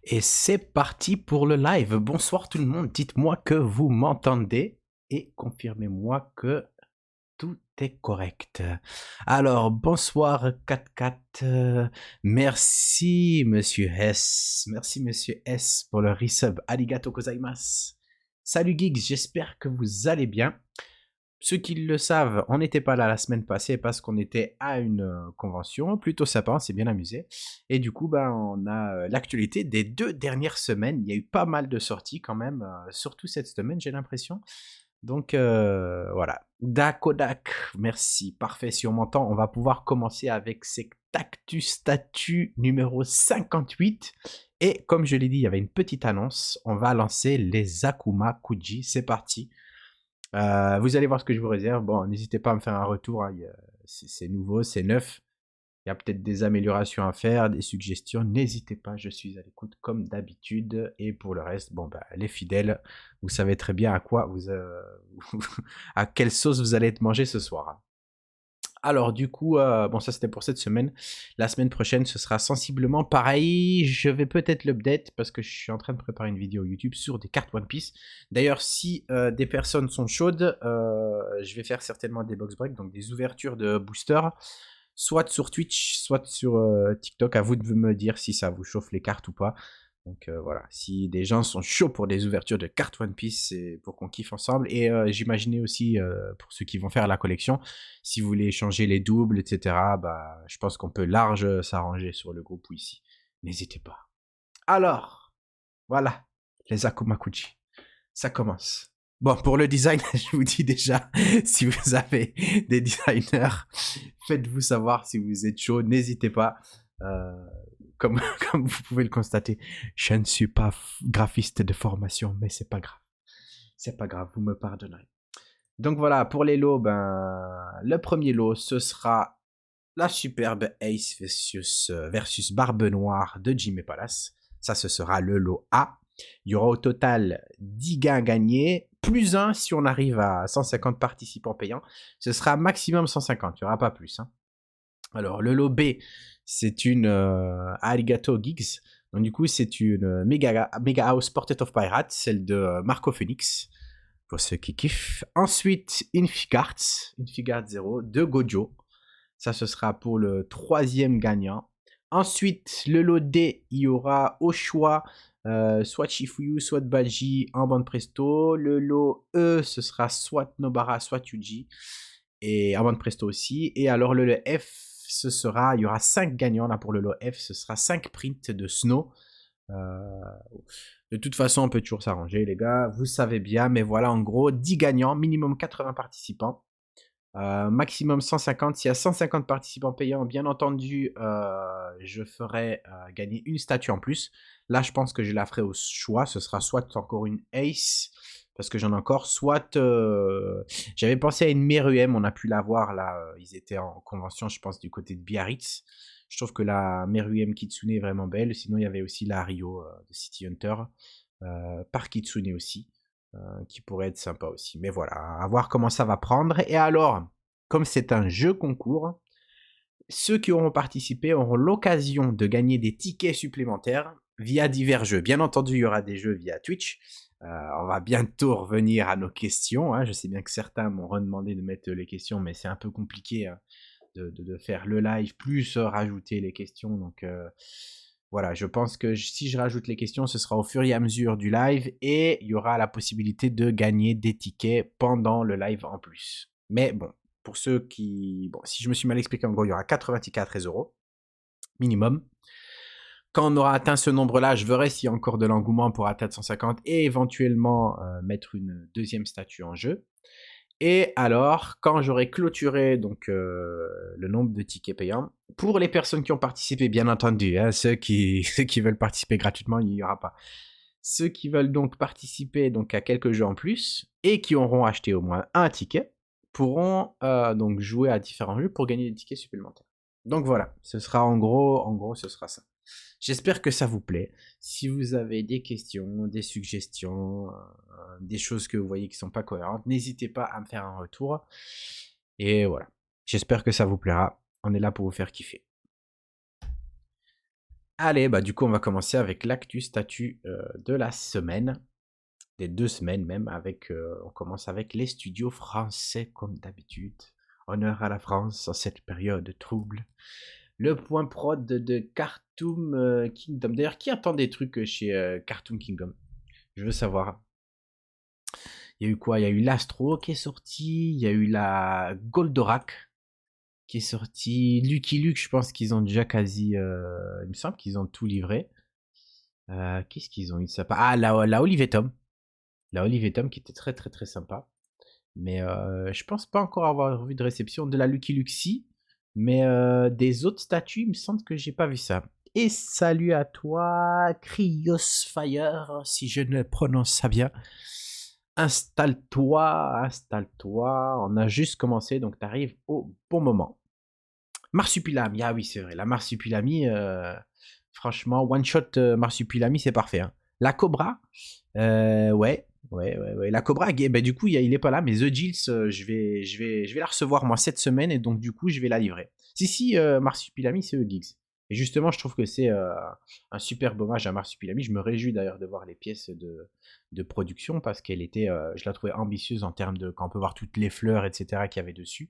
Et c'est parti pour le live. Bonsoir tout le monde, dites-moi que vous m'entendez et confirmez-moi que tout est correct. Alors, bonsoir 4-4. Merci Monsieur S. Merci Monsieur S pour le resub. Arigato gozaimasu. Salut Geeks, j'espère que vous allez bien. Ceux qui le savent, on n'était pas là la semaine passée parce qu'on était à une convention, plutôt sympa, on s'est bien amusé. Et du coup, on a l'actualité des 2 dernières semaines. Il y a eu pas mal de sorties quand même, surtout cette semaine, j'ai l'impression. Donc voilà. Dakodak, merci, parfait. Si on m'entend, on va pouvoir commencer avec cette Actu Statut numéro 58. Et comme je l'ai dit, il y avait une petite annonce. On va lancer les Akuma Kuji. C'est parti. Vous allez voir ce que je vous réserve. Bon, n'hésitez pas à me faire un retour. Hein. C'est nouveau, c'est neuf. Il y a peut-être des améliorations à faire, des suggestions. N'hésitez pas, je suis à l'écoute comme d'habitude. Et pour le reste, les fidèles, vous savez très bien à quoi à quelle sauce vous allez être mangé ce soir. Hein. Alors du coup, ça c'était pour cette semaine. La semaine prochaine, ce sera sensiblement pareil. Je vais peut-être l'update parce que je suis en train de préparer une vidéo YouTube sur des cartes One Piece. D'ailleurs, si des personnes sont chaudes, je vais faire certainement des box breaks, donc des ouvertures de boosters, soit sur Twitch, soit sur TikTok. À vous de me dire si ça vous chauffe les cartes ou pas. Donc voilà, si des gens sont chauds pour des ouvertures de cartes One Piece, c'est pour qu'on kiffe ensemble. Et j'imaginais aussi, pour ceux qui vont faire la collection, si vous voulez échanger les doubles, etc., je pense qu'on peut large s'arranger sur le groupe ou ici. N'hésitez pas. Alors, voilà, les Akumakuchi. Ça commence. Bon, pour le design, je vous dis déjà, si vous avez des designers, faites-vous savoir si vous êtes chaud, n'hésitez pas. Euh, comme, comme vous pouvez le constater, je ne suis pas graphiste de formation, mais c'est pas grave. C'est pas grave, vous me pardonnerez. Donc voilà, pour les lots, le premier lot, ce sera la superbe Ace versus Barbe Noire de Jimmy Palace. Ça, ce sera le lot A. Il y aura au total 10 gains gagnés, plus 1 si on arrive à 150 participants payants. Ce sera maximum 150, il n'y aura pas plus. Hein. Alors, le lot B, c'est une Arigato Gigs. Donc, du coup, c'est une Mega House Portrait of Pirates, celle de Marco Phoenix, pour ceux qui kiffent. Ensuite, Infigart 0 de Gojo. Ça, ce sera pour le troisième gagnant. Ensuite, le lot D, il y aura au choix soit Chifuyu, soit Baji en bande presto. Le lot E, ce sera soit Nobara, soit Yuji. Et en bande presto aussi. Et alors, le lot F, il y aura 5 gagnants là pour le lot F. Ce sera 5 prints de Snow. Euh, de toute façon, on peut toujours s'arranger, les gars. Vous savez bien. Mais voilà, en gros, 10 gagnants, minimum 80 participants. Maximum 150. S'il y a 150 participants payants, bien entendu, je ferai gagner une statue en plus. Là, je pense que je la ferai au choix. Ce sera soit encore une Ace, parce que j'en ai encore, soit... j'avais pensé à une Meruem, on a pu la voir là. Ils étaient en convention, je pense, du côté de Biarritz. Je trouve que la Meruem Kitsune est vraiment belle. Sinon, il y avait aussi la Rio de City Hunter, par Kitsune aussi. Qui pourrait être sympa aussi. Mais voilà, à voir comment ça va prendre. Et alors, comme c'est un jeu concours, ceux qui auront participé auront l'occasion de gagner des tickets supplémentaires via divers jeux. Bien entendu, il y aura des jeux via Twitch. On va bientôt revenir à nos questions. Hein. Je sais bien que certains m'ont redemandé de mettre les questions, mais c'est un peu compliqué hein, de faire le live plus rajouter les questions. Donc voilà, je pense que si je rajoute les questions, ce sera au fur et à mesure du live et il y aura la possibilité de gagner des tickets pendant le live en plus. Mais bon, pour ceux qui... Bon, si je me suis mal expliqué, en gros, il y aura 80 tickets à 13 euros minimum. Quand on aura atteint ce nombre-là, je verrai s'il y a encore de l'engouement pour atteindre 150 et éventuellement mettre une deuxième statue en jeu. Et alors, quand j'aurai clôturé donc le nombre de tickets payants, pour les personnes qui ont participé, bien entendu, hein, ceux qui veulent participer gratuitement, il n'y aura pas. Ceux qui veulent donc participer donc à quelques jeux en plus et qui auront acheté au moins un ticket pourront donc jouer à différents jeux pour gagner des tickets supplémentaires. Donc voilà, ce sera en gros, ce sera ça. J'espère que ça vous plaît. Si vous avez des questions, des suggestions, des choses que vous voyez qui sont pas cohérentes, n'hésitez pas à me faire un retour. Et voilà. J'espère que ça vous plaira. On est là pour vous faire kiffer. Allez, bah du coup, on va commencer avec l'actu statut de la semaine, des 2 semaines même, on commence avec les studios français comme d'habitude. Honneur à la France en cette période trouble. Le point prod de Cartoon Kingdom. D'ailleurs, qui attend des trucs chez Cartoon Kingdom? Je veux savoir. Il y a eu quoi? Il y a eu l'Astro qui est sorti, il y a eu la Goldorak qui est sortie, Lucky Luke, je pense qu'ils ont déjà quasi... il me semble qu'ils ont tout livré. Qu'est-ce qu'ils ont eu de sympa? Ah, la Olive Tom. La Olive Tom qui était très très très sympa. Mais je pense pas encore avoir vu de réception de la Lucky Luxi. Mais des autres statues, il me semble que j'ai pas vu ça. Et salut à toi, Cryosfire, si je ne prononce ça bien. Installe-toi, installe-toi. On a juste commencé, donc t'arrives au bon moment. Marsupilami, ah oui, c'est vrai. La Marsupilami, franchement, one shot Marsupilami, c'est parfait. Hein. La Cobra, ouais. La Cobra, ben, du coup, il est pas là, mais The Gills, je vais la recevoir moi cette semaine et donc du coup, je vais la livrer. Si, Marsupilami, c'est The Geeks. Et justement, je trouve que c'est un superbe hommage à Marsupilami. Je me réjouis d'ailleurs de voir les pièces de production parce qu'elle était, je la trouvais ambitieuse en termes de quand on peut voir toutes les fleurs, etc. qu'il y avait dessus.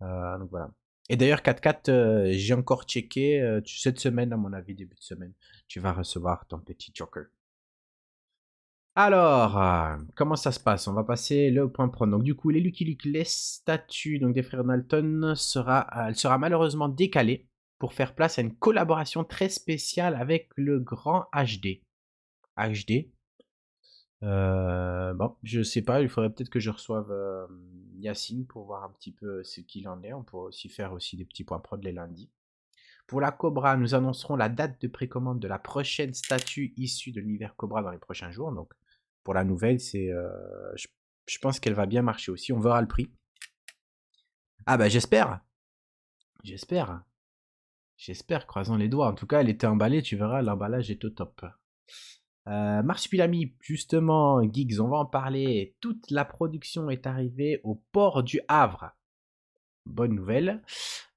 Donc voilà. Et d'ailleurs, 4-4, j'ai encore checké. Cette semaine, à mon avis, début de semaine, tu vas recevoir ton petit Joker. Alors, comment ça se passe? On va passer le point pro. Donc du coup, les Lucky Luke, les statues donc, des frères Dalton, elle sera malheureusement décalée pour faire place à une collaboration très spéciale avec le grand HD. HD. Bon, je sais pas, il faudrait peut-être que je reçoive Yacine pour voir un petit peu ce qu'il en est. On pourrait aussi faire aussi des petits points prod les lundis. Pour la Cobra, nous annoncerons la date de précommande de la prochaine statue issue de l'univers Cobra dans les prochains jours. Donc, pour la nouvelle, je pense qu'elle va bien marcher aussi. On verra le prix. Ah bah j'espère. J'espère, croisons les doigts. En tout cas, elle était emballée, tu verras, l'emballage est au top. Marsupilami, justement, Geeks, on va en parler. Toute la production est arrivée au port du Havre. Bonne nouvelle.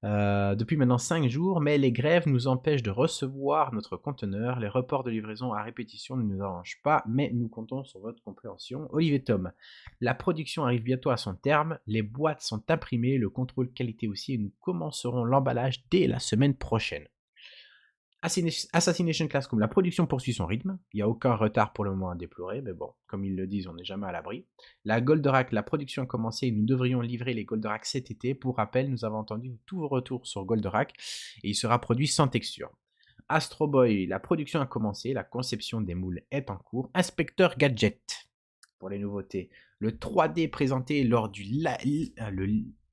Depuis maintenant 5 jours, mais les grèves nous empêchent de recevoir notre conteneur. Les reports de livraison à répétition ne nous arrangent pas, mais nous comptons sur votre compréhension. Olivier Tom, la production arrive bientôt à son terme, les boîtes sont imprimées, le contrôle qualité aussi, et nous commencerons l'emballage dès la semaine prochaine. Assassination Classroom, la production poursuit son rythme. Il n'y a aucun retard pour le moment à déplorer, mais bon, comme ils le disent, on n'est jamais à l'abri. La Goldorak, la production a commencé et nous devrions livrer les Goldorak cet été. Pour rappel, nous avons entendu tous vos retours sur Goldorak et il sera produit sans texture. Astro Boy, la production a commencé, la conception des moules est en cours. Inspecteur Gadget, pour les nouveautés. Le 3D présenté lors du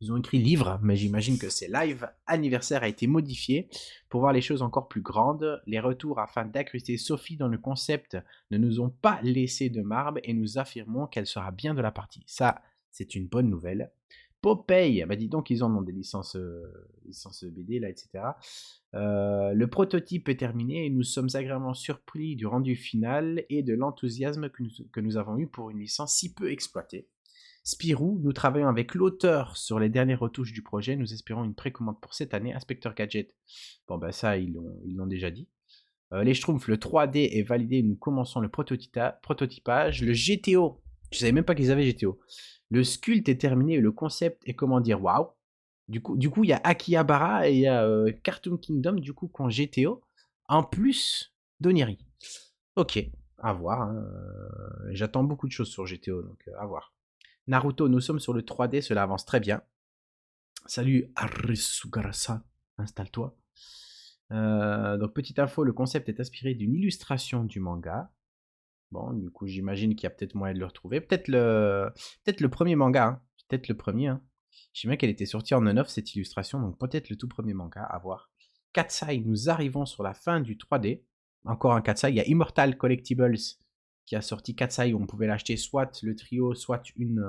ils ont écrit livre, mais j'imagine que c'est live anniversaire a été modifié pour voir les choses encore plus grandes. Les retours afin d'incruster Sophie dans le concept ne nous ont pas laissé de marbre et nous affirmons qu'elle sera bien de la partie. Ça, c'est une bonne nouvelle. Popeye, bah dis donc, ils en ont des licences BD là, etc. Le prototype est terminé et nous sommes agréablement surpris du rendu final et de l'enthousiasme que nous avons eu pour une licence si peu exploitée. Spirou, nous travaillons avec l'auteur sur les dernières retouches du projet. Nous espérons une précommande pour cette année. Inspecteur Gadget, bon ben ça ils l'ont déjà dit. Les Schtroumpfs, le 3D est validé. Nous commençons le prototypage. Le GTO, je savais même pas qu'ils avaient GTO. Le sculpte est terminé et le concept est comment dire waouh. Du coup, il y a Akihabara et il y a Cartoon Kingdom du coup qui ont GTO en plus d'Oniri. Ok, à voir. Hein. J'attends beaucoup de choses sur GTO, donc à voir. Naruto, nous sommes sur le 3D, cela avance très bien. Salut Arisugarasa, installe-toi. Donc petite info, le concept est inspiré d'une illustration du manga. Bon, du coup j'imagine qu'il y a peut-être moyen de le retrouver. Peut-être le premier manga, hein. Peut-être le premier. Hein. Je sais bien qu'elle était sortie en 9 cette illustration, donc peut-être le tout premier manga, à voir. Katsai, nous arrivons sur la fin du 3D. Encore un Katsai, il y a Immortal Collectibles qui a sorti Katsai où on pouvait l'acheter soit le trio, soit une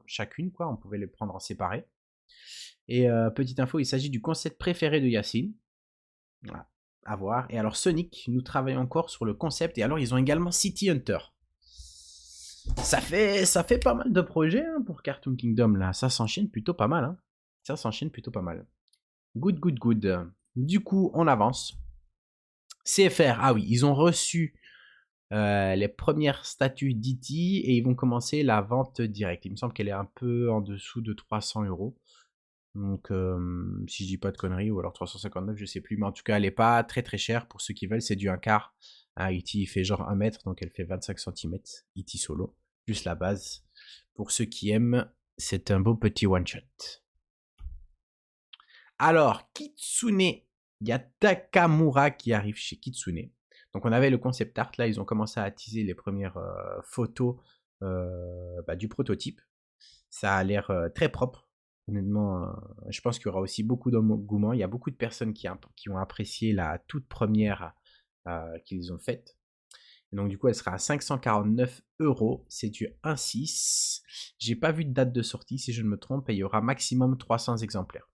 chacune, quoi. On pouvait les prendre en séparé. Et petite info, il s'agit du concept préféré de Yacine. Voilà, à voir. Et alors Sonic, nous travaillons encore sur le concept. Et alors ils ont également City Hunter. Ça fait pas mal de projets hein, pour Cartoon Kingdom là. Ça s'enchaîne plutôt pas mal. Hein. Ça s'enchaîne plutôt pas mal. Good. Du coup, on avance. CFR, ah oui, ils ont reçu les premières statues d'E.T. et ils vont commencer la vente directe. Il me semble qu'elle est un peu en dessous de 300 €. Donc, si je dis pas de conneries, ou alors 359, je sais plus. Mais en tout cas, elle est pas très très chère pour ceux qui veulent. C'est du 1/4. E.T. il fait genre 1 mètre, donc elle fait 25 centimètres. E.T. solo, juste la base. Pour ceux qui aiment, c'est un beau petit one-shot. Alors, Kitsune, il y a Takamura qui arrive chez Kitsune. Donc on avait le concept art, là ils ont commencé à teaser les premières photos du prototype. Ça a l'air très propre. Honnêtement, je pense qu'il y aura aussi beaucoup d'engouement. Il y a beaucoup de personnes qui ont apprécié la toute première qu'ils ont faite. Et donc du coup elle sera à 549 €. C'est du 1.6. J'ai pas vu de date de sortie si je ne me trompe, et il y aura maximum 300 exemplaires.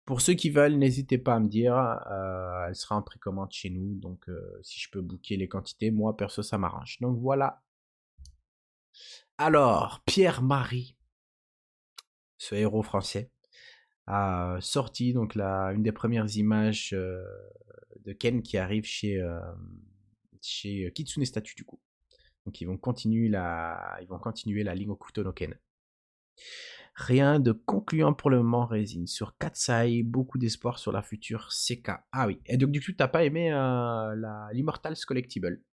Pour ceux qui veulent, n'hésitez pas à me dire, elle sera en précommande chez nous, donc si je peux booker les quantités, moi perso ça m'arrange. Donc voilà. Alors, Pierre-Marie, ce héros français, a sorti donc une des premières images de Ken qui arrive chez Kitsune Statue du coup. Donc ils vont continuer la ligne Hokuto no Ken. Rien de concluant pour le moment, Résine. Sur Katsai, beaucoup d'espoir sur la future CK. Ah oui, et donc du coup, t'as pas aimé l'Immortals Collectible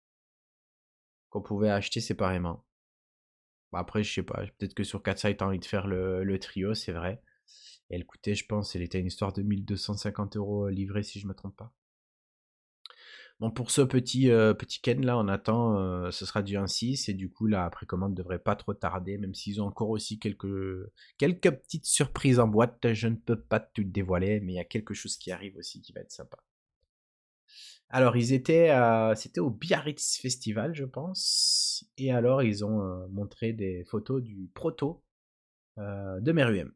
qu'on pouvait acheter séparément. Bah après, je sais pas, peut-être que sur Katsai, t'as envie de faire le trio, c'est vrai. Et elle coûtait, je pense, elle était une histoire de 1250 € livrée, si je me trompe pas. Bon, pour ce petit Ken là, on attend, ce sera du 1.6 et du coup la précommande devrait pas trop tarder, même s'ils ont encore aussi quelques petites surprises en boîte. Je ne peux pas tout dévoiler, mais il y a quelque chose qui arrive aussi qui va être sympa. Alors c'était au Biarritz Festival, je pense, et alors ils ont montré des photos du proto de Meruem.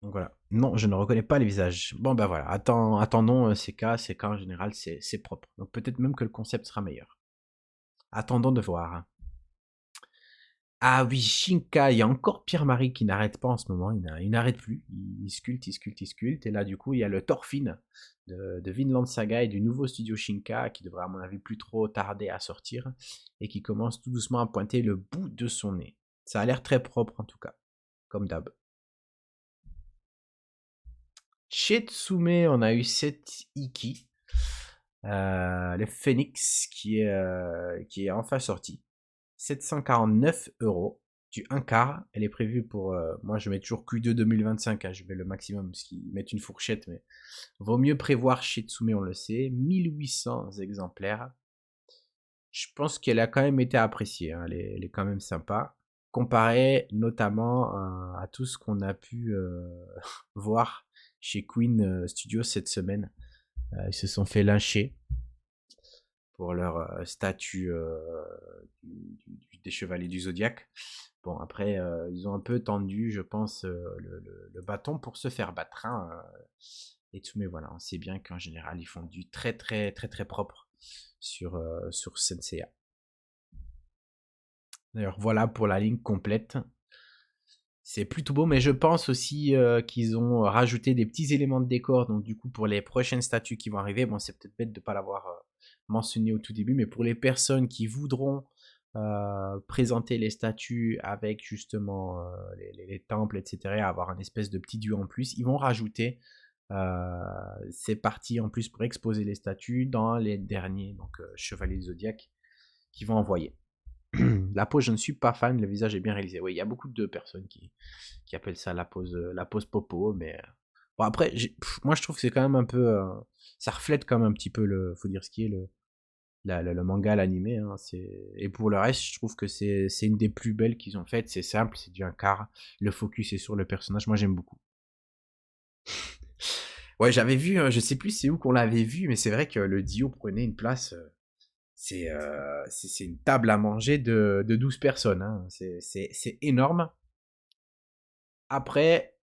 Donc voilà. Non, je ne reconnais pas les visages. Bon bah voilà, attendons ces cas en général c'est propre. Donc peut-être même que le concept sera meilleur. Attendons de voir. Ah oui, Shinka, il y a encore Pierre-Marie qui n'arrête pas en ce moment, il n'arrête plus, il sculpte, il sculpte, il sculpte, et là du coup il y a le Thorfinn de Vinland Saga et du nouveau studio Shinka qui devrait à mon avis plus trop tarder à sortir, et qui commence tout doucement à pointer le bout de son nez. Ça a l'air très propre en tout cas, comme d'hab. Chez Tsume, on a eu cette Iki, le Phoenix, qui est enfin sorti. 749 €, du 1/4. Elle est prévue pour. Moi, je mets toujours Q2 2025, hein, je mets le maximum parce qu'ils mettent une fourchette, mais vaut mieux prévoir chez Tsume, on le sait. 1800 exemplaires. Je pense qu'elle a quand même été appréciée, hein, elle est quand même sympa. Comparé notamment à tout ce qu'on a pu voir chez Queen Studios cette semaine. Ils se sont fait lyncher pour leur statut des chevaliers du zodiaque. Bon, après, ils ont un peu tendu, je pense, le bâton pour se faire battre. Hein, et tout, mais voilà, on sait bien qu'en général, ils font du très très très très propre sur Senseiya. D'ailleurs, voilà pour la ligne complète. C'est plutôt beau, mais je pense aussi qu'ils ont rajouté des petits éléments de décor. Donc du coup, pour les prochaines statues qui vont arriver, bon, c'est peut-être bête de ne pas l'avoir mentionné au tout début, mais pour les personnes qui voudront présenter les statues avec justement les temples, etc., avoir un espèce de petit dieu en plus, ils vont rajouter ces parties en plus pour exposer les statues dans les derniers chevaliers zodiaques qu'ils vont envoyer. La pose, je ne suis pas fan, le visage est bien réalisé. Oui, il y a beaucoup de personnes qui appellent ça la pose popo, mais bon, après, moi je trouve que c'est quand même un peu. Ça reflète quand même un petit peu faut dire ce qui est le manga, l'animé. Hein, et pour le reste, je trouve que c'est une des plus belles qu'ils ont faites. C'est simple, c'est du 1/4. Le focus est sur le personnage. Moi j'aime beaucoup. Ouais, j'avais vu, je sais plus c'est où qu'on l'avait vu, mais c'est vrai que le Dio prenait une place. C'est une table à manger de 12 personnes. Hein. C'est énorme. Après,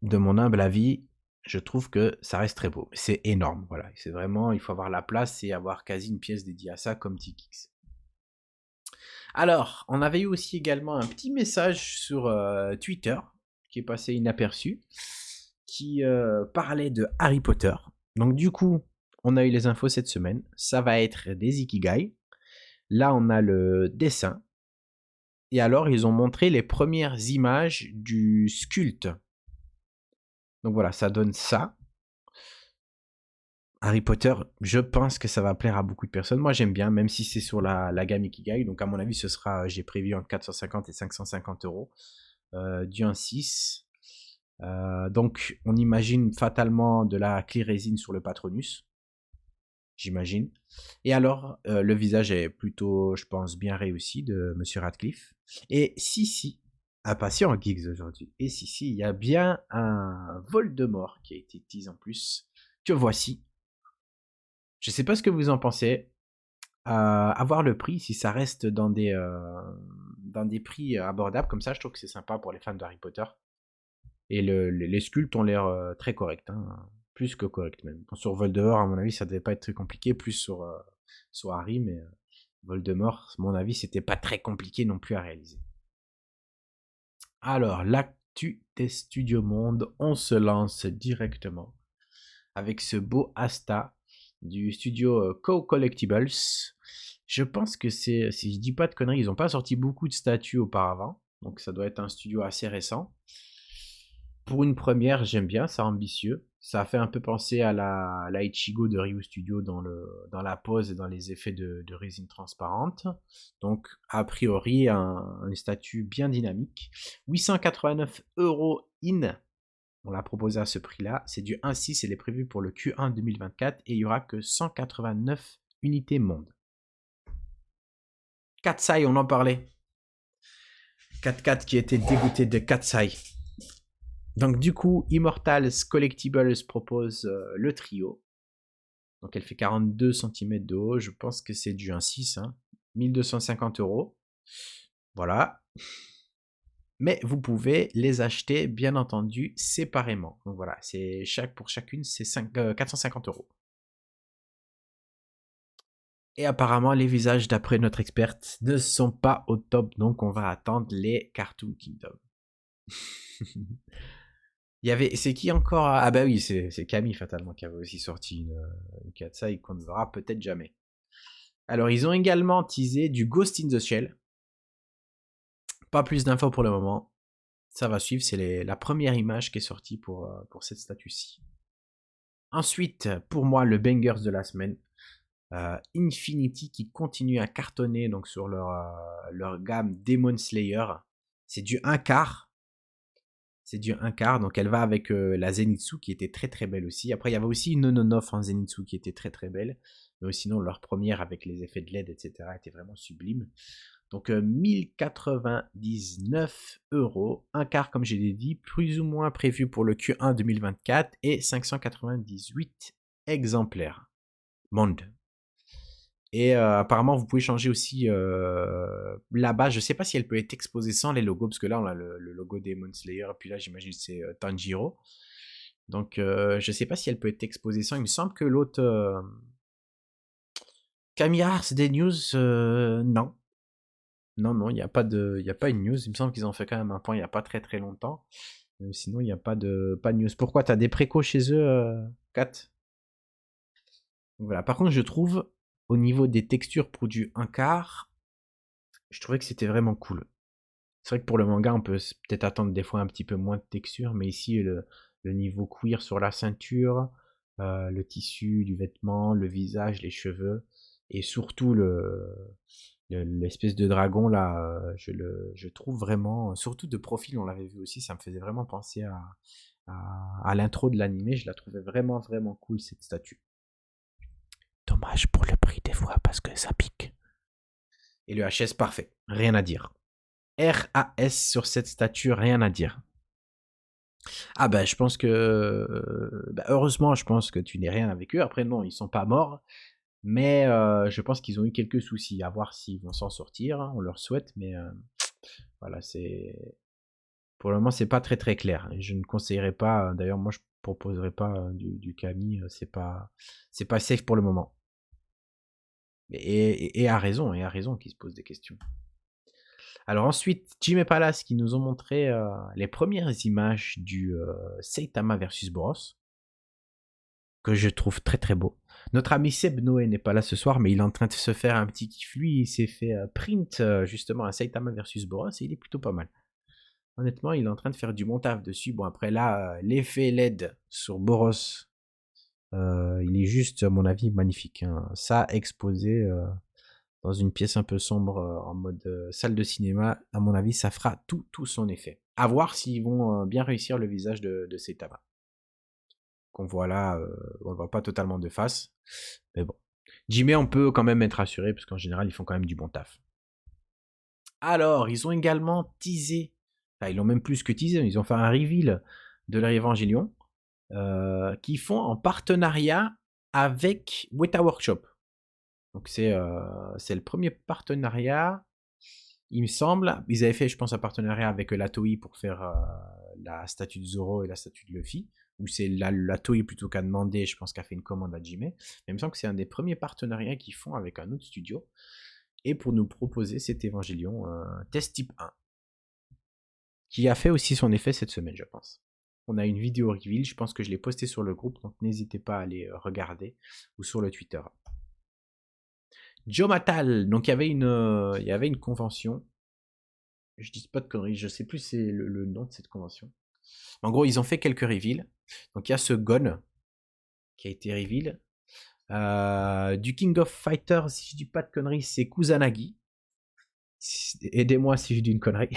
de mon humble avis, je trouve que ça reste très beau. C'est énorme, voilà. C'est vraiment, il faut avoir la place et avoir quasi une pièce dédiée à ça comme Tikix. Alors, on avait eu aussi également un petit message sur Twitter qui est passé inaperçu, qui parlait de Harry Potter. Donc du coup, on a eu les infos cette semaine. Ça va être des Ikigai. Là, on a le dessin. Et alors, ils ont montré les premières images du sculpte. Donc voilà, ça donne ça. Harry Potter, je pense que ça va plaire à beaucoup de personnes. Moi, j'aime bien, même si c'est sur la gamme Ikigai. Donc, à mon avis, ce sera, j'ai prévu entre 450 et 550 euros du 1.6. Donc, on imagine fatalement de la clear résine sur le Patronus, j'imagine. Et alors, le visage est plutôt, je pense, bien réussi de Monsieur Radcliffe. Et si, impatient Geeks aujourd'hui. Et si, il y a bien un Voldemort qui a été teasé en plus, que voici. Je sais pas ce que vous en pensez. Avoir le prix, si ça reste dans des prix abordables comme ça, je trouve que c'est sympa pour les fans de Harry Potter. Et les sculptes ont l'air très corrects, hein, plus que corrects même. Bon, sur Voldemort, à mon avis, ça devait pas être très compliqué, plus sur Harry, mais Voldemort, à mon avis, c'était pas très compliqué non plus à réaliser. Alors, l'actu des Studios Monde, on se lance directement avec ce beau Asta du studio Co-Collectibles. Je pense que c'est, si je dis pas de conneries, ils n'ont pas sorti beaucoup de statues auparavant, donc ça doit être un studio assez récent. Pour une première, j'aime bien, c'est ambitieux. Ça a fait un peu penser à la Ichigo de Ryu Studio dans la pose et dans les effets de résine transparente. Donc, a priori, une statue bien dynamique. 889 euros in. On l'a proposé à ce prix-là. C'est du 1.6, elle est prévue pour le Q1 2024 et il n'y aura que 189 unités monde. Katsai, on en parlait. 4-4 qui était dégoûté de Katsai. Donc du coup, Immortals Collectibles propose le trio. Donc elle fait 42 cm de haut. Je pense que c'est du 1.6. 1250 euros. Voilà. Mais vous pouvez les acheter, bien entendu, séparément. Donc voilà, c'est pour chacune, c'est 450 euros. Et apparemment, les visages, d'après notre experte, ne sont pas au top. Donc on va attendre les Cartoon Kingdom. Il y avait, c'est qui encore? Ah bah oui, c'est Camille fatalement qui avait aussi sorti une Katsai qu'on ne verra peut-être jamais. Alors ils ont également teasé du Ghost in the Shell. Pas plus d'infos pour le moment. Ça va suivre, c'est la première image qui est sortie pour cette statue-ci. Ensuite, pour moi, le bangers de la semaine, Infinity qui continue à cartonner donc sur leur gamme Demon Slayer. C'est du 1 quart. C'est du 1 quart, donc elle va avec la Zenitsu qui était très très belle aussi. Après, il y avait aussi une Nononof en Zenitsu qui était très très belle. Mais sinon, leur première avec les effets de LED, etc., était vraiment sublime. Donc 1099 euros, un quart comme je l'ai dit, plus ou moins prévu pour le Q1 2024 et 598 exemplaires. Monde. Et apparemment, vous pouvez changer aussi là-bas. Je ne sais pas si elle peut être exposée sans les logos, parce que là, on a le logo Demon Slayer, et puis là, j'imagine que c'est Tanjiro. Donc, je ne sais pas si elle peut être exposée sans. Il me semble que l'autre... Camilla, c'est des news non. Non, il n'y a pas une news. Il me semble qu'ils ont fait quand même un point il n'y a pas très très longtemps. Sinon, il n'y a pas de news. Pourquoi? T'as des précos chez eux, Kat? Voilà. Par contre, je trouve, au niveau des textures pour du 1 quart, je trouvais que c'était vraiment cool. C'est vrai que pour le manga, on peut peut-être attendre des fois un petit peu moins de texture, mais ici, le niveau cuir sur la ceinture, le tissu du vêtement, le visage, les cheveux, et surtout l'espèce de dragon là, je trouve vraiment, surtout de profil, on l'avait vu aussi, ça me faisait vraiment penser à l'intro de l'animé, je la trouvais vraiment vraiment cool cette statue. Dommage pour le prix des fois parce que ça pique. Et le HS parfait, rien à dire. RAS sur cette statue, rien à dire. Ah bah je pense que heureusement je pense que tu n'es rien avec eux. Après non, ils sont pas morts, mais je pense qu'ils ont eu quelques soucis. À voir s'ils vont s'en sortir. Hein, on leur souhaite, mais voilà, c'est pour le moment c'est pas très très clair. Et je ne conseillerais pas. D'ailleurs moi je proposerais pas du Kami. C'est pas safe pour le moment. Et a raison qu'ils se posent des questions. Alors ensuite, Jim et Palace qui nous ont montré les premières images du Saitama versus Bros. que je trouve très très beau. Notre ami Seb Noé n'est pas là ce soir, mais il est en train de se faire un petit kiff. Lui, il s'est fait print justement un Saitama versus Boros et il est plutôt pas mal. Honnêtement, il est en train de faire du montage dessus. Bon, après là, l'effet LED sur Boros, il est juste, à mon avis, magnifique, hein. Ça, exposé dans une pièce un peu sombre en mode salle de cinéma, à mon avis, ça fera tout son effet. À voir s'ils vont bien réussir le visage de Saitama. Qu'on voit là, on le voit pas totalement de face, mais bon. Jimmy, on peut quand même être assuré, parce qu'en général, ils font quand même du bon taf. Alors, ils ont également teasé, enfin, ils l'ont même plus que teasé, ils ont fait un reveal de leur Evangelion, qui font en partenariat avec Weta Workshop. Donc c'est le premier partenariat, il me semble. Ils avaient fait, je pense, un partenariat avec la Toei pour faire la statue de Zoro et la statue de Luffy. Ou c'est la Toei plutôt qu'à demander, je pense, qu'a fait une commande à Jimé. Mais il me semble que c'est un des premiers partenariats qu'ils font avec un autre studio. Et pour nous proposer cet Evangelion test type 1. Qui a fait aussi son effet cette semaine, je pense. On a une vidéo reveal, je pense que je l'ai postée sur le groupe, donc n'hésitez pas à aller regarder, ou sur le Twitter. Joe Matal, donc il y avait une convention, je dis pas de conneries, je sais plus c'est le nom de cette convention. En gros, ils ont fait quelques reveals, donc il y a ce Gon qui a été reveal, du King of Fighters, si je dis pas de conneries, c'est Kusanagi, aidez-moi si je dis une connerie,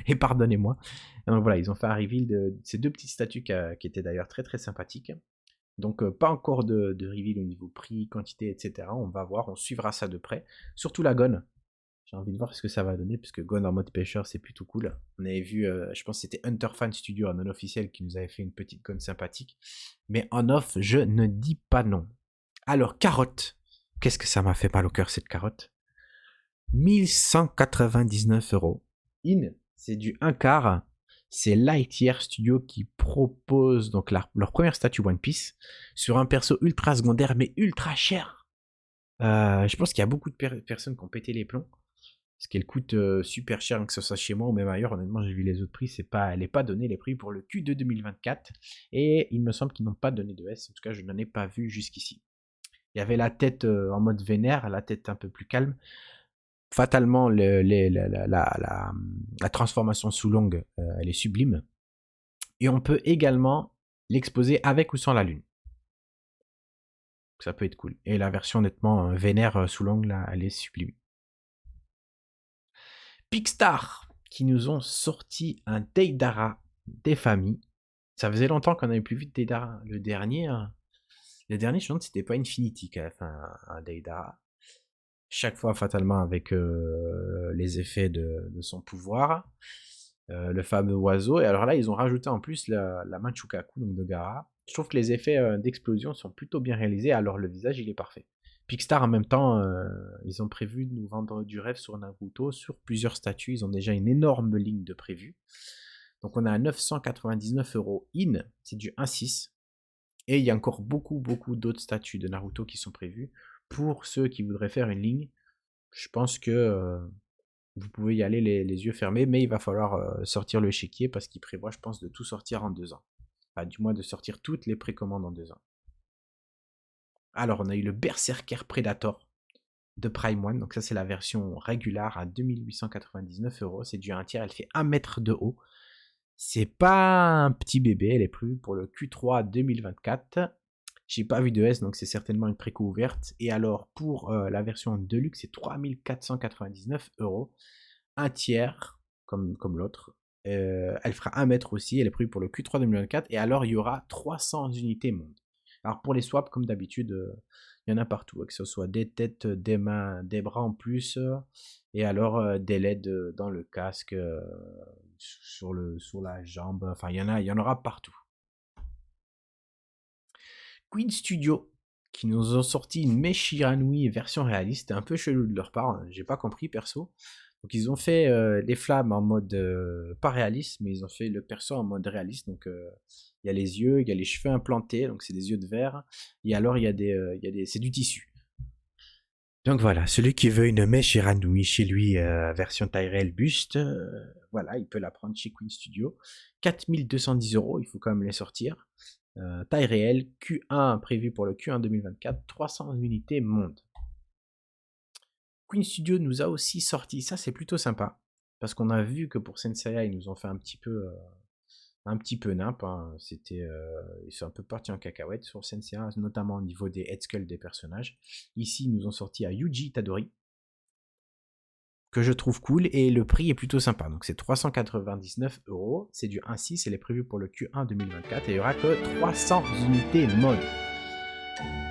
et pardonnez-moi. Donc voilà, ils ont fait un reveal de ces deux petites statues qui étaient d'ailleurs très très sympathiques. Donc pas encore de reveal au niveau prix, quantité, etc. On va voir, on suivra ça de près. Surtout la Gon. J'ai envie de voir ce que ça va donner, puisque Gon en mode pêcheur, c'est plutôt cool. On avait vu, je pense que c'était Hunter Fan Studio en non officiel qui nous avait fait une petite Gon sympathique. Mais en off, je ne dis pas non. Alors, carotte. Qu'est-ce que ça m'a fait mal au cœur, cette carotte? 1199 €. C'est du 1 quart. C'est Lightyear Studio qui propose donc leur première statue One Piece sur un perso ultra secondaire mais ultra cher. Je pense qu'il y a beaucoup de personnes qui ont pété les plombs parce qu'elle coûte super cher, que ce soit chez moi ou même ailleurs. Honnêtement, j'ai vu les autres prix, elle n'est pas donné les prix pour le Q2 2024 et il me semble qu'ils n'ont pas donné de S. En tout cas, je n'en ai pas vu jusqu'ici. Il y avait la tête en mode vénère, la tête un peu plus calme. Fatalement, la transformation sous longue, elle est sublime. Et on peut également l'exposer avec ou sans la lune. Ça peut être cool. Et la version honnêtement vénère sous longue, là, elle est sublime. Picstar, qui nous ont sorti un Deidara des familles. Ça faisait longtemps qu'on avait plus vu de Deidara. Le dernier, je me demande si c'était pas Infinity qui avait fait un Deidara. Chaque fois fatalement avec les effets de son pouvoir, le fameux oiseau. Et alors là, ils ont rajouté en plus la Manchukaku, donc de Gaara. Je trouve que les effets d'explosion sont plutôt bien réalisés, alors le visage, il est parfait. Picstar, en même temps, ils ont prévu de nous vendre du rêve sur Naruto, sur plusieurs statues. Ils ont déjà une énorme ligne de prévu. Donc on a 999 € in, c'est du 1.6. Et il y a encore beaucoup d'autres statues de Naruto qui sont prévues. Pour ceux qui voudraient faire une ligne, je pense que vous pouvez y aller les yeux fermés, mais il va falloir sortir le chéquier parce qu'il prévoit, je pense, de tout sortir en 2 ans. Enfin, du moins de sortir toutes les précommandes en 2 ans. Alors, on a eu le Berserker Predator de Prime One. Donc ça, c'est la version régulière à 2899 €. C'est du 1 tiers, elle fait 1 mètre de haut. C'est pas un petit bébé, elle est plus pour le Q3 2024. J'ai pas vu de S, donc c'est certainement une préco ouverte. Et alors, pour la version Deluxe, c'est 3499 €. Un tiers, comme l'autre. Elle fera 1 mètre aussi, elle est prévue pour le Q3 2024. Et alors, il y aura 300 unités monde. Alors, pour les swaps, comme d'habitude, il y en a partout, que ce soit des têtes, des mains, des bras en plus. Et alors, des LED dans le casque, sur la jambe. Enfin, il y en aura partout. Queen Studio, qui nous ont sorti une Meshiranui version réaliste. C'était un peu chelou de leur part, j'ai pas compris perso. Donc ils ont fait les flammes en mode pas réaliste, mais ils ont fait le perso en mode réaliste. Donc il y a les yeux, il y a les cheveux implantés, donc c'est des yeux de verre. Et alors il y a des c'est du tissu. Donc voilà, celui qui veut une Meshiranui chez lui, version Tyrell buste, voilà, il peut la prendre chez Queen Studio. 4210 €, il faut quand même les sortir. Taille réelle, Q1 prévu pour le Q1 2024, 300 unités monde. Queen Studio nous a aussi sorti, ça c'est plutôt sympa, parce qu'on a vu que pour Senseiya, ils nous ont fait un petit peu nimp, hein. Ils sont un peu partis en cacahuète sur Senseiya, notamment au niveau des head sculpt des personnages. Ici, ils nous ont sorti à Yuji Itadori, que je trouve cool, et le prix est plutôt sympa. Donc c'est 399 €, c'est du 1.6, elle est prévue pour le Q1 2024, et il n'y aura que 300 unités mode.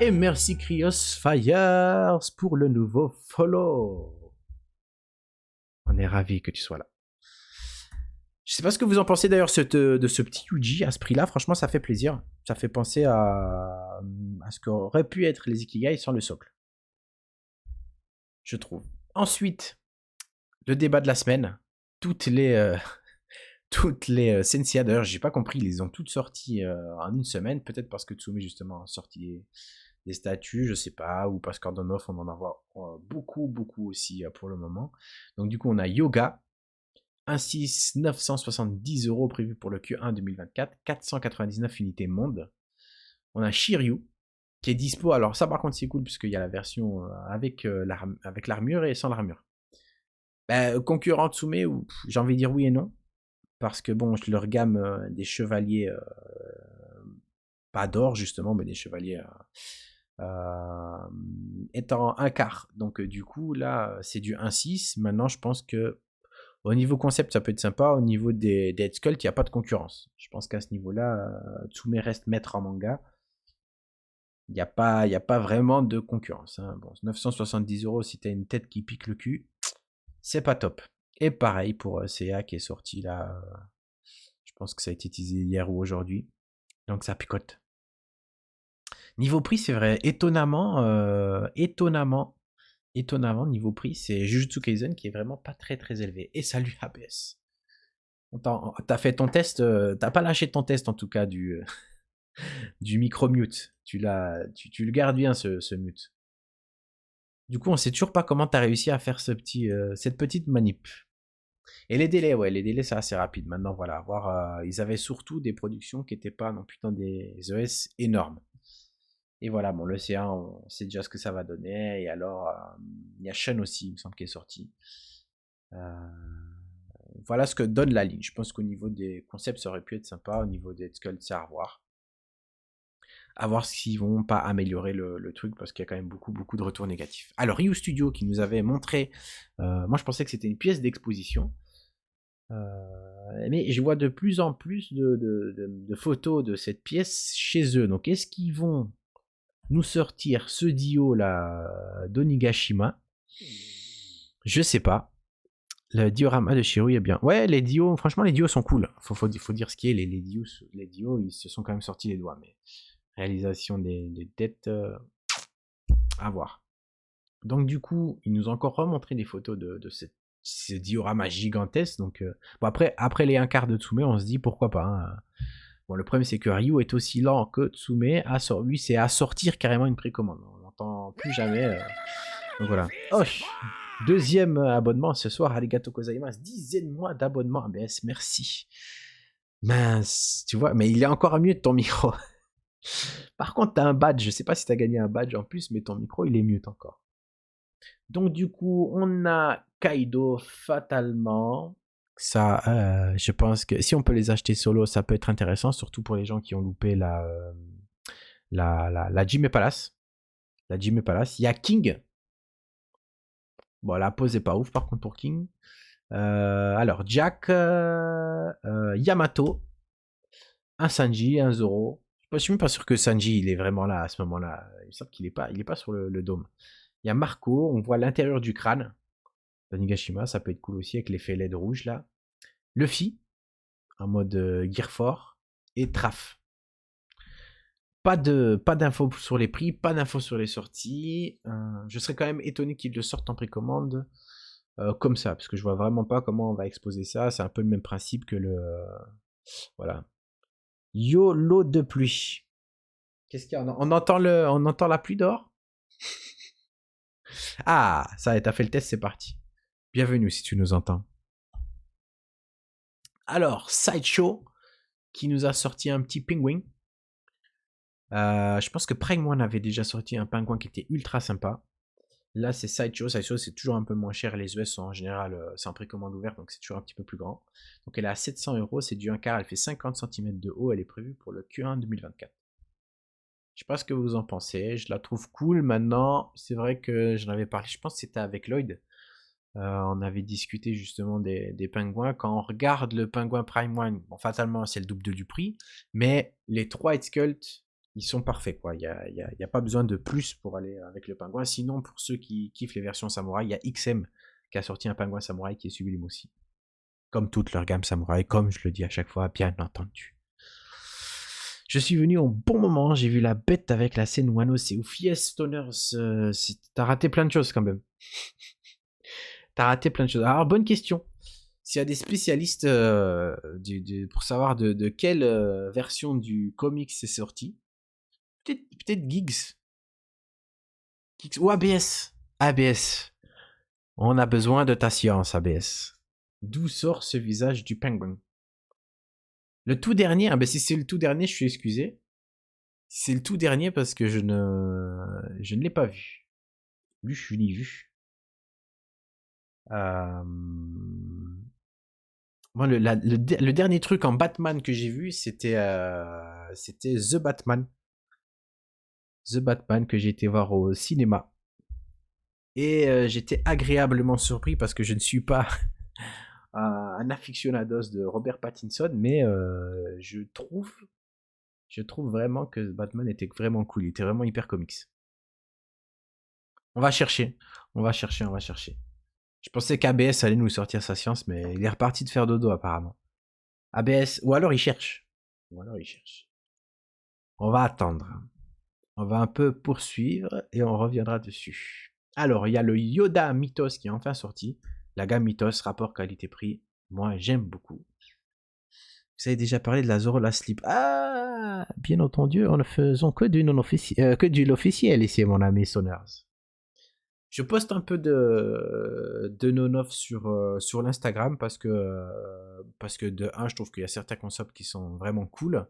Et merci Krios Fires pour le nouveau follow. On est ravis que tu sois là. Je sais pas ce que vous en pensez d'ailleurs de ce petit Yuji à ce prix-là. Franchement, ça fait plaisir. Ça fait penser à ce qu'aurait pu être les Ikigai sans le socle. Je trouve. Ensuite, le débat de la semaine. Toutes les Senseiya, d'ailleurs, j'ai pas compris, ils les ont toutes sorties en une semaine. Peut-être parce que Tsume, justement, a sorti des statuts, je sais pas, ou parce qu'en on en a beaucoup aussi pour le moment. Donc, du coup, on a Yoga. 1.6, 970 € prévu pour le Q1 2024, 499 unités monde. On a Shiryu, qui est dispo. Alors ça par contre c'est cool, puisqu'il y a la version avec l'armure et sans l'armure. Concurrent Tsume, j'ai envie de dire oui et non. Parce que bon, je leur gamme des chevaliers, pas d'or justement, mais des chevaliers étant un quart. Donc du coup là c'est du 1.6. Maintenant je pense que au niveau concept, ça peut être sympa. Au niveau des head sculpt, il n'y a pas de concurrence. Je pense qu'à ce niveau-là, Tsume reste maître en manga. Il n'y a pas vraiment de concurrence. Hein. Bon, 970 € si tu as une tête qui pique le cul, c'est pas top. Et pareil pour CA qui est sorti là. Je pense que ça a été teasé hier ou aujourd'hui. Donc ça picote. Niveau prix, c'est vrai, étonnamment, niveau prix, c'est Jujutsu Kaisen qui est vraiment pas très très élevé. Et salut ABS. T'as fait ton test, t'as pas lâché ton test en tout cas du micro mute. Tu le gardes bien ce mute. Du coup, on sait toujours pas comment t'as réussi à faire cette petite manip. Et les délais c'est assez rapide. Maintenant voilà, ils avaient surtout des productions qui étaient pas non plus dans des ES énormes. Et voilà, bon, l'Océan, on sait déjà ce que ça va donner. Et alors, il y a Shen aussi, il me semble, qui est sorti. Voilà ce que donne la ligne. Je pense qu'au niveau des concepts, ça aurait pu être sympa. Au niveau des sculpts, c'est à revoir. À voir s'ils vont pas améliorer le truc, parce qu'il y a quand même beaucoup de retours négatifs. Alors, Ryu Studio qui nous avait montré. Moi, je pensais que c'était une pièce d'exposition. Mais je vois de plus en plus de photos de cette pièce chez eux. Donc, est-ce qu'ils vont nous sortir ce dio là d'Onigashima? Je sais pas. Le diorama de Shiryu est bien. Ouais, les dios, franchement, les dios sont cool. Faut dire ce qui est. Les dios, ils se sont quand même sortis les doigts. Mais réalisation des têtes, à voir. Donc, du coup, ils nous ont encore remontré des photos de ce diorama gigantesque. Donc, bon, après les 1/4 de Tsume, on se dit pourquoi pas. Hein. Bon, le problème, c'est que Ryu est aussi lent que Tsume. Lui, c'est à sortir carrément une précommande. On n'entend plus jamais. Donc voilà. Oh, deuxième abonnement ce soir. Arigato gozaimasu. 10e mois d'abonnement ABS. Merci. Mince, tu vois. Mais il est encore mieux de ton micro. Par contre, t'as un badge. Je sais pas si t'as gagné un badge en plus, mais ton micro, il est mieux encore. Donc du coup, on a Kaido fatalement. Ça, je pense que si on peut les acheter solo, ça peut être intéressant, surtout pour les gens qui ont loupé la Jimmy Palace. La Jimmy Palace. Il y a King. Bon, la pose est pas ouf par contre pour King. Alors, Jack, Yamato, un Sanji, un Zoro. Je suis même pas sûr que Sanji il est vraiment là à ce moment-là. Il me semble qu'il est pas sur le dôme. Il y a Marco, on voit l'intérieur du crâne de Nigashima, ça peut être cool aussi avec l'effet LED rouge là. Luffy, en mode Gear 4, et Traf. Pas d'infos sur les prix, pas d'infos sur les sorties. Je serais quand même étonné qu'ils le sortent en précommande comme ça, parce que je vois vraiment pas comment on va exposer ça. C'est un peu le même principe que voilà. YOLO de pluie. Qu'est-ce qu'il y a? On entend la pluie dehors? Ah, ça y est, t'as fait le test, c'est parti. Bienvenue si tu nous entends. Alors, Sideshow, qui nous a sorti un petit pingouin. Je pense que Prime One avait déjà sorti un pingouin qui était ultra sympa. Là, c'est Sideshow. Sideshow, c'est toujours un peu moins cher. Les US sont en général, c'est en précommande ouverte, donc c'est toujours un petit peu plus grand. Donc elle est à 700 euros, c'est du 1 quart, elle fait 50 cm de haut, elle est prévue pour le Q1 2024. Je sais pas ce que vous en pensez, je la trouve cool. Maintenant, c'est vrai que j'en avais parlé, je pense que c'était avec Lloyd. On avait discuté justement des pingouins. Quand on regarde le pingouin Prime One, bon, fatalement, c'est le double du prix, mais les trois Head Sculpt, ils sont parfaits, quoi. Il y a pas besoin de plus pour aller avec le pingouin. Sinon, pour ceux qui kiffent les versions samouraï, il y a XM qui a sorti un pingouin samouraï qui est sublime aussi. Comme toute leur gamme samouraï, comme je le dis à chaque fois, bien entendu. Je suis venu au bon moment, j'ai vu la bête avec la scène Wano, c'est ouf. Yes, Stoners, t'as raté plein de choses quand même. T'as raté plein de choses. Alors, bonne question. S'il y a des spécialistes pour savoir de quelle version du comics c'est sorti, peut-être Giggs. Ou ABS. ABS. On a besoin de ta science, ABS. D'où sort ce visage du pingouin? Le tout dernier, ben si c'est le tout dernier, je suis excusé. C'est le tout dernier parce que je ne l'ai pas vu. Je l'ai vu. Moi, le dernier truc en Batman que j'ai vu, c'était The Batman. The Batman que j'ai été voir au cinéma. Et j'étais agréablement surpris parce que je ne suis pas un aficionados de Robert Pattinson, mais je trouve vraiment que Batman était vraiment cool. Il était vraiment hyper comics. On va chercher. On va chercher, on va chercher. Je pensais qu'ABS allait nous sortir sa science, mais il est reparti de faire dodo apparemment. ABS, ou alors il cherche. Ou alors il cherche. On va attendre. On va un peu poursuivre et on reviendra dessus. Alors, il y a le Yoda Mythos qui est enfin sorti. La gamme Mythos, rapport qualité-prix. Moi, j'aime beaucoup. Vous avez déjà parlé de la Zoro Last Sleep. Ah, bien entendu, en ne faisant que du non-officiel, que du l'officiel ici, mon ami Soners. Je poste un peu de non-off sur l'Instagram parce que de un, je trouve qu'il y a certains concepts qui sont vraiment cool.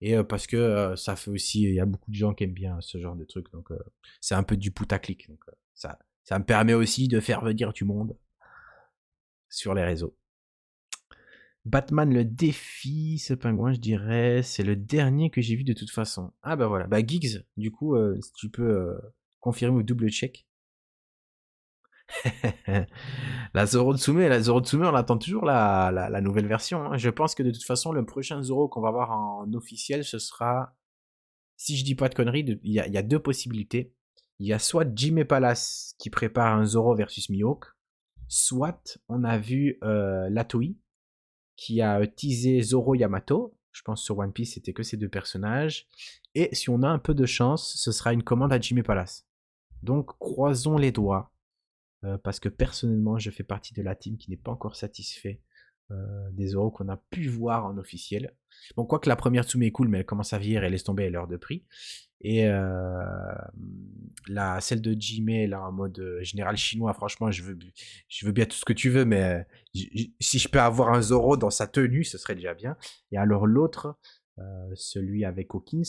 Et parce que ça fait aussi, il y a beaucoup de gens qui aiment bien ce genre de trucs. Donc c'est un peu du putaclic. Donc ça me permet aussi de faire venir du monde sur les réseaux. Batman le défi, ce pingouin, je dirais, c'est le dernier que j'ai vu de toute façon. Ah bah voilà, bah Giggs, du coup, si tu peux confirmer ou double check. La Zoro Tsume, on attend toujours la nouvelle version. Hein. Je pense que de toute façon, le prochain Zoro qu'on va voir en officiel, ce sera, si je dis pas de conneries, il y a deux possibilités. Il y a soit Jimmy Palace qui prépare un Zoro versus Mihawk, soit on a vu Latoi qui a teasé Zoro Yamato. Je pense sur One Piece, c'était que ces deux personnages. Et si on a un peu de chance, ce sera une commande à Jimmy Palace. Donc croisons les doigts. Parce que personnellement, je fais partie de la team qui n'est pas encore satisfait des euros qu'on a pu voir en officiel. Bon, quoique la première Tsume est cool, mais elle commence à vieillir et laisse tomber, elle est hors de prix. Et celle de Jimé, là, en mode général chinois, franchement, je veux bien tout ce que tu veux, mais si je peux avoir un Zoro dans sa tenue, ce serait déjà bien. Et alors l'autre, celui avec Hawkins,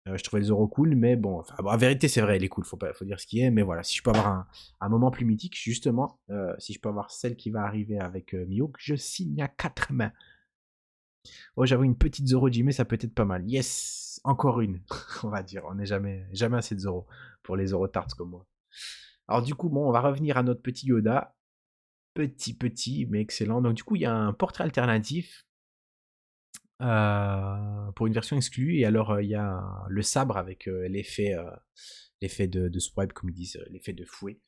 je trouvais le Zoro cool, mais bon, enfin, en vérité, c'est vrai, il est cool, faut dire ce qui est, mais voilà, si je peux avoir un moment plus mythique, justement, si je peux avoir celle qui va arriver avec Mihawk, je signe à 4 mains. Oh, j'avoue, une petite Zoro Jimé, ça peut être pas mal. Yes, encore une, on va dire, on n'est jamais assez de Zoro pour les Zoro tarts comme moi. Alors du coup, bon, on va revenir à notre petit Yoda, petit, mais excellent. Donc du coup, il y a un portrait alternatif pour une version exclue. Et alors, il y a le sabre avec l'effet de swipe, comme ils disent, l'effet de fouet,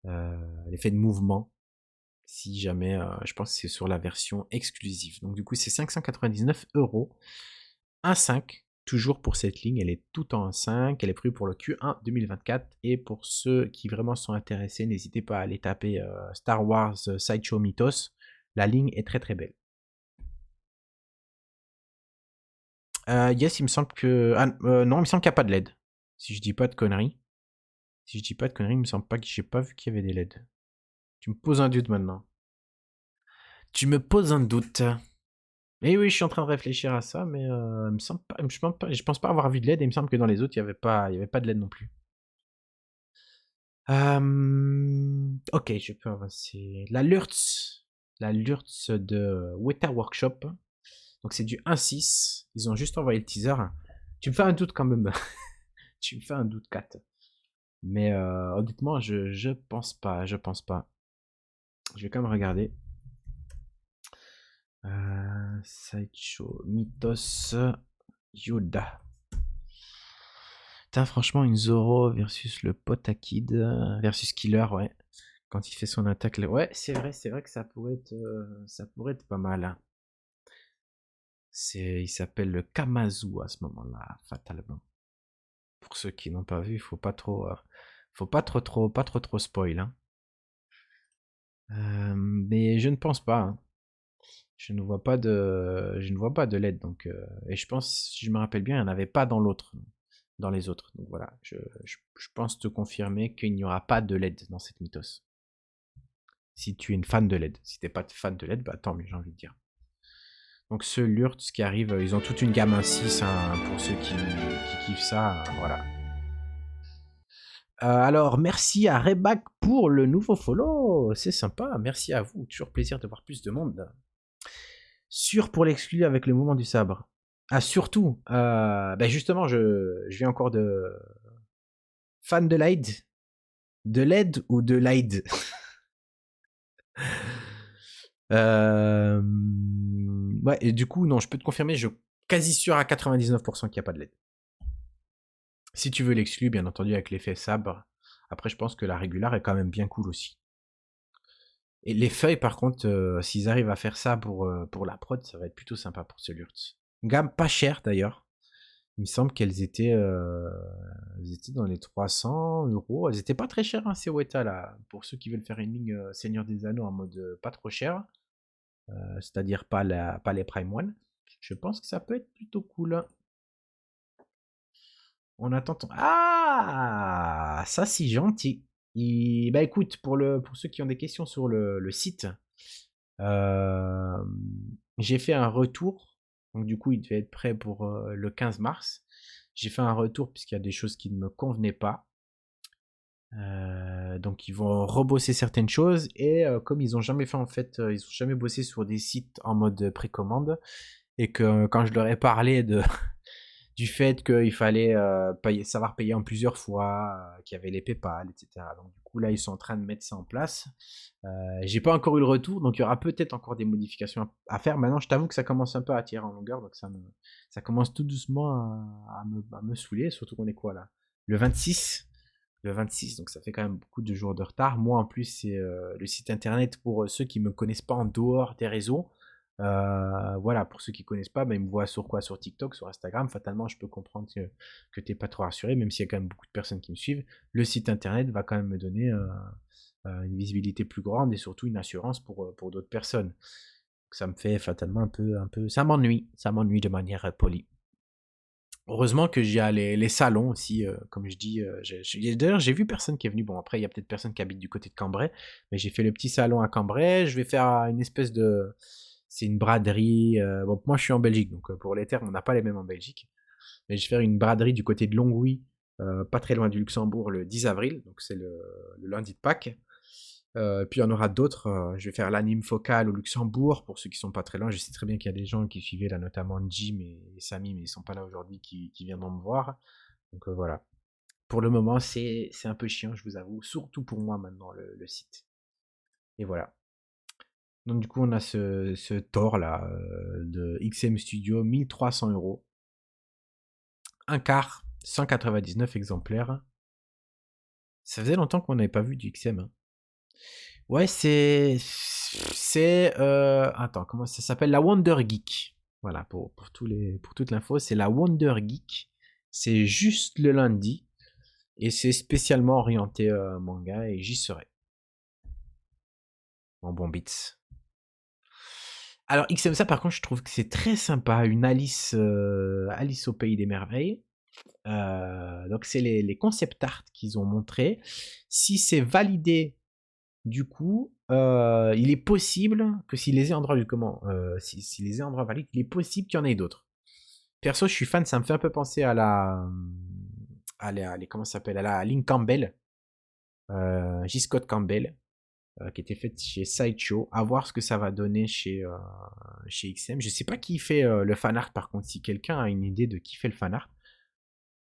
l'effet de mouvement. Si jamais, je pense que c'est sur la version exclusive. Donc du coup, c'est 599 €. 1,5 toujours pour cette ligne. Elle est tout en 5. Elle est prévue pour le Q1 2024. Et pour ceux qui vraiment sont intéressés, n'hésitez pas à aller taper Star Wars Sideshow Mythos. La ligne est très très belle. Yes, il me semble que. Ah, non, il me semble qu'il n'y a pas de LED. Si je dis pas de conneries. Si je dis pas de conneries, il me semble pas que j'ai pas vu qu'il y avait des LED. Tu me poses un doute maintenant. Tu me poses un doute. Et oui, je suis en train de réfléchir à ça, mais il me semble pas, je pense pas avoir vu de LED, et il me semble que dans les autres, il y avait pas de LED non plus. Ok, je peux avancer. La Lurtz de Weta Workshop. Donc c'est du 1.6. Ils ont juste envoyé le teaser. Tu me fais un doute quand même. Tu me fais un doute 4. Mais honnêtement, je pense pas. Je pense pas. Je vais quand même regarder. Sideshow Mythos Yoda. Putain, franchement, une Zoro versus le Potakid versus Killer, ouais. Quand il fait son attaque, ouais, c'est vrai que ça pourrait être pas mal, hein. Il s'appelle le Kamazu à ce moment-là, fatalement. Pour ceux qui n'ont pas vu, faut pas trop spoil, hein. Mais je ne pense pas, hein. Je ne vois pas de LED, donc, et je pense, si je me rappelle bien, il n'y en avait pas dans les autres. Donc voilà, je pense te confirmer qu'il n'y aura pas de LED dans cette mythos. Si tu es une fan de LED. Si t'es pas fan de LED, bah tant mieux, j'ai envie de dire. Donc ce Lurtz qui arrive, ils ont toute une gamme 1.6, hein, pour ceux qui kiffent ça, voilà. Alors, merci à Reback pour le nouveau follow, c'est sympa, merci à vous, toujours plaisir de voir plus de monde. Sûr pour l'exclu avec le mouvement du sabre. Ah, surtout, bah justement, je viens encore de... Fan de LED. De LED ou de LED. Ouais, et du coup, non, je peux te confirmer, je suis quasi sûr à 99% qu'il n'y a pas de LED. Si tu veux l'exclu, bien entendu, avec l'effet sabre. Après, je pense que la régular est quand même bien cool aussi. Et les feuilles, par contre, s'ils arrivent à faire ça pour la prod, ça va être plutôt sympa pour ce Lurtz. Gamme pas chère d'ailleurs. Il me semble elles étaient dans les 300 €. Elles étaient pas très chères, hein, ces Weta là. Pour ceux qui veulent faire une ligne Seigneur des Anneaux en mode pas trop cher, c'est-à-dire pas les Prime One, je pense que ça peut être plutôt cool. On attend Ah, ça c'est gentil. Bah écoute, pour ceux qui ont des questions sur le site, euh, j'ai fait un retour. Donc du coup, il devait être prêt pour le 15 mars. J'ai fait un retour puisqu'il y a des choses qui ne me convenaient pas. Donc ils vont rebosser certaines choses et comme ils ont jamais fait en fait, ils ont jamais bossé sur des sites en mode précommande et que quand je leur ai parlé du fait qu'il fallait savoir payer en plusieurs fois, qu'il y avait les PayPal, etc. Donc du coup là ils sont en train de mettre ça en place. J'ai pas encore eu le retour, donc il y aura peut-être encore des modifications à faire. Maintenant je t'avoue que ça commence un peu à tirer en longueur, donc ça commence tout doucement à me saouler, surtout qu'on est quoi là, le 26. Le 26, donc ça fait quand même beaucoup de jours de retard. Moi en plus c'est le site internet pour ceux qui me connaissent pas en dehors des réseaux. Voilà, pour ceux qui connaissent pas, bah, ils me voient sur quoi? Sur TikTok, sur Instagram. Fatalement, je peux comprendre que t'es pas trop rassuré, même s'il y a quand même beaucoup de personnes qui me suivent. Le site internet va quand même me donner une visibilité plus grande et surtout une assurance pour d'autres personnes. Donc, ça me fait fatalement ça m'ennuie de manière polie. Heureusement que j'ai les salons aussi, comme je dis. D'ailleurs, j'ai vu personne qui est venu. Bon, après, il y a peut-être personne qui habite du côté de Cambrai, mais j'ai fait le petit salon à Cambrai. Je vais faire une espèce de. C'est une braderie. Bon, moi, je suis en Belgique, donc pour les termes, on n'a pas les mêmes en Belgique. Mais je vais faire une braderie du côté de Longwy, pas très loin du Luxembourg, le 10 avril. Donc, c'est le lundi de Pâques. Puis il y en aura d'autres. Je vais faire l'anime focal au Luxembourg pour ceux qui sont pas très loin. Je sais très bien qu'il y a des gens qui suivaient là, notamment Jim et Samy, mais ils sont pas là aujourd'hui, qui viendront me voir. Donc voilà. Pour le moment, c'est un peu chiant, je vous avoue, surtout pour moi maintenant le site. Et voilà. Donc du coup, on a ce Thor là de XM Studio, 1300 €. Un quart, 199 exemplaires. Ça faisait longtemps qu'on n'avait pas vu du XM, hein. Ouais, attends, comment ça s'appelle? La Wonder Geek. Voilà, pour toute l'info, c'est la Wonder Geek. C'est juste le lundi. Et c'est spécialement orienté manga et j'y serai. En bon bits. Alors, XMSA, par contre, je trouve que c'est très sympa. Une Alice au Pays des Merveilles. Donc, c'est les concept art qu'ils ont montré. Si c'est validé, du coup, il est possible que si les endroits si les endroits valides, il est possible qu'il y en ait d'autres. Perso, je suis fan, ça me fait un peu penser à comment ça s'appelle, à la Link Campbell, J. Scott Campbell, qui était faite chez Sideshow. À voir ce que ça va donner chez XM. Je sais pas qui fait le fanart par contre, si quelqu'un a une idée de qui fait le fanart.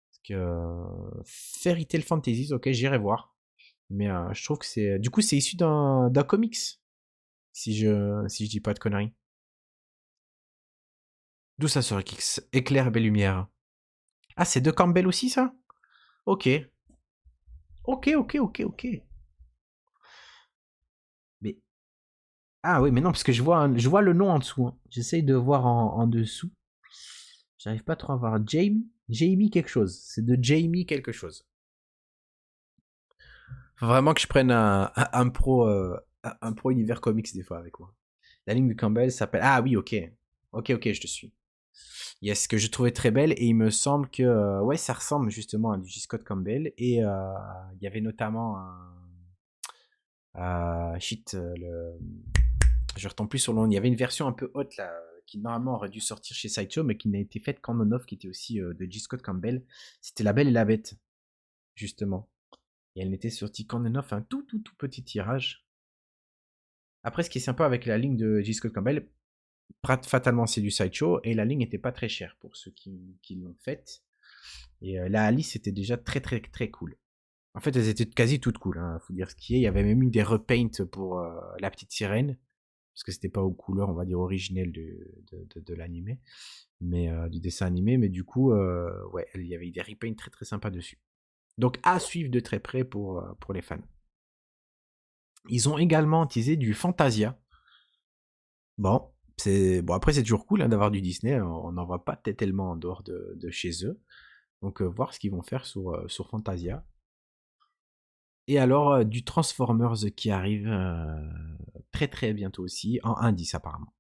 Parce que Fairy Tail Fantasy, ok, j'irai voir. Mais je trouve que c'est. Du coup, c'est issu d'un comics, si je dis pas de conneries. D'où ça sort X Éclair et Belle Lumière. Ah, c'est de Campbell aussi, ça? Ok. Ok, ok, ok, ok. Mais. Ah oui, mais non, parce que je vois le nom en dessous, hein. J'essaye de voir en dessous. J'arrive pas trop à voir. Jamie quelque chose. C'est de Jamie quelque chose. Faut vraiment que je prenne un pro univers comics des fois avec moi. La ligne de Campbell s'appelle. Ah oui, ok. Ok, ok, je te suis. Yes, que je trouvais très belle et il me semble que ouais, ça ressemble justement à du J. Scott Campbell et il y avait notamment je retombe plus sur le nom. Il y avait une version un peu haute là qui normalement aurait dû sortir chez Sideshow mais qui n'a été faite qu'en on-off, qui était aussi de J. Scott Campbell. C'était La Belle et la Bête justement. Et elle n'était sortie qu'en on-off, un tout petit tirage. Après, ce qui est sympa avec la ligne de J. Scott Campbell, fatalement c'est du Sideshow et la ligne n'était pas très chère pour ceux qui l'ont faite. Et la Alice était déjà très cool. En fait, elles étaient quasi toutes cool, hein, faut dire ce qui est. Il y avait même eu des repaints pour la petite sirène, parce que c'était pas aux couleurs, on va dire, originelles de l'animé, mais du dessin animé. Mais du coup, ouais, il y avait des repaints très sympas dessus. Donc à suivre de très près pour les fans. Ils ont également teasé du Fantasia. Bon, après c'est toujours cool hein, d'avoir du Disney, on n'en voit pas tellement en dehors de chez eux. Donc voir ce qu'ils vont faire sur Fantasia. Et alors du Transformers qui arrive très bientôt aussi, en 1.10 apparemment.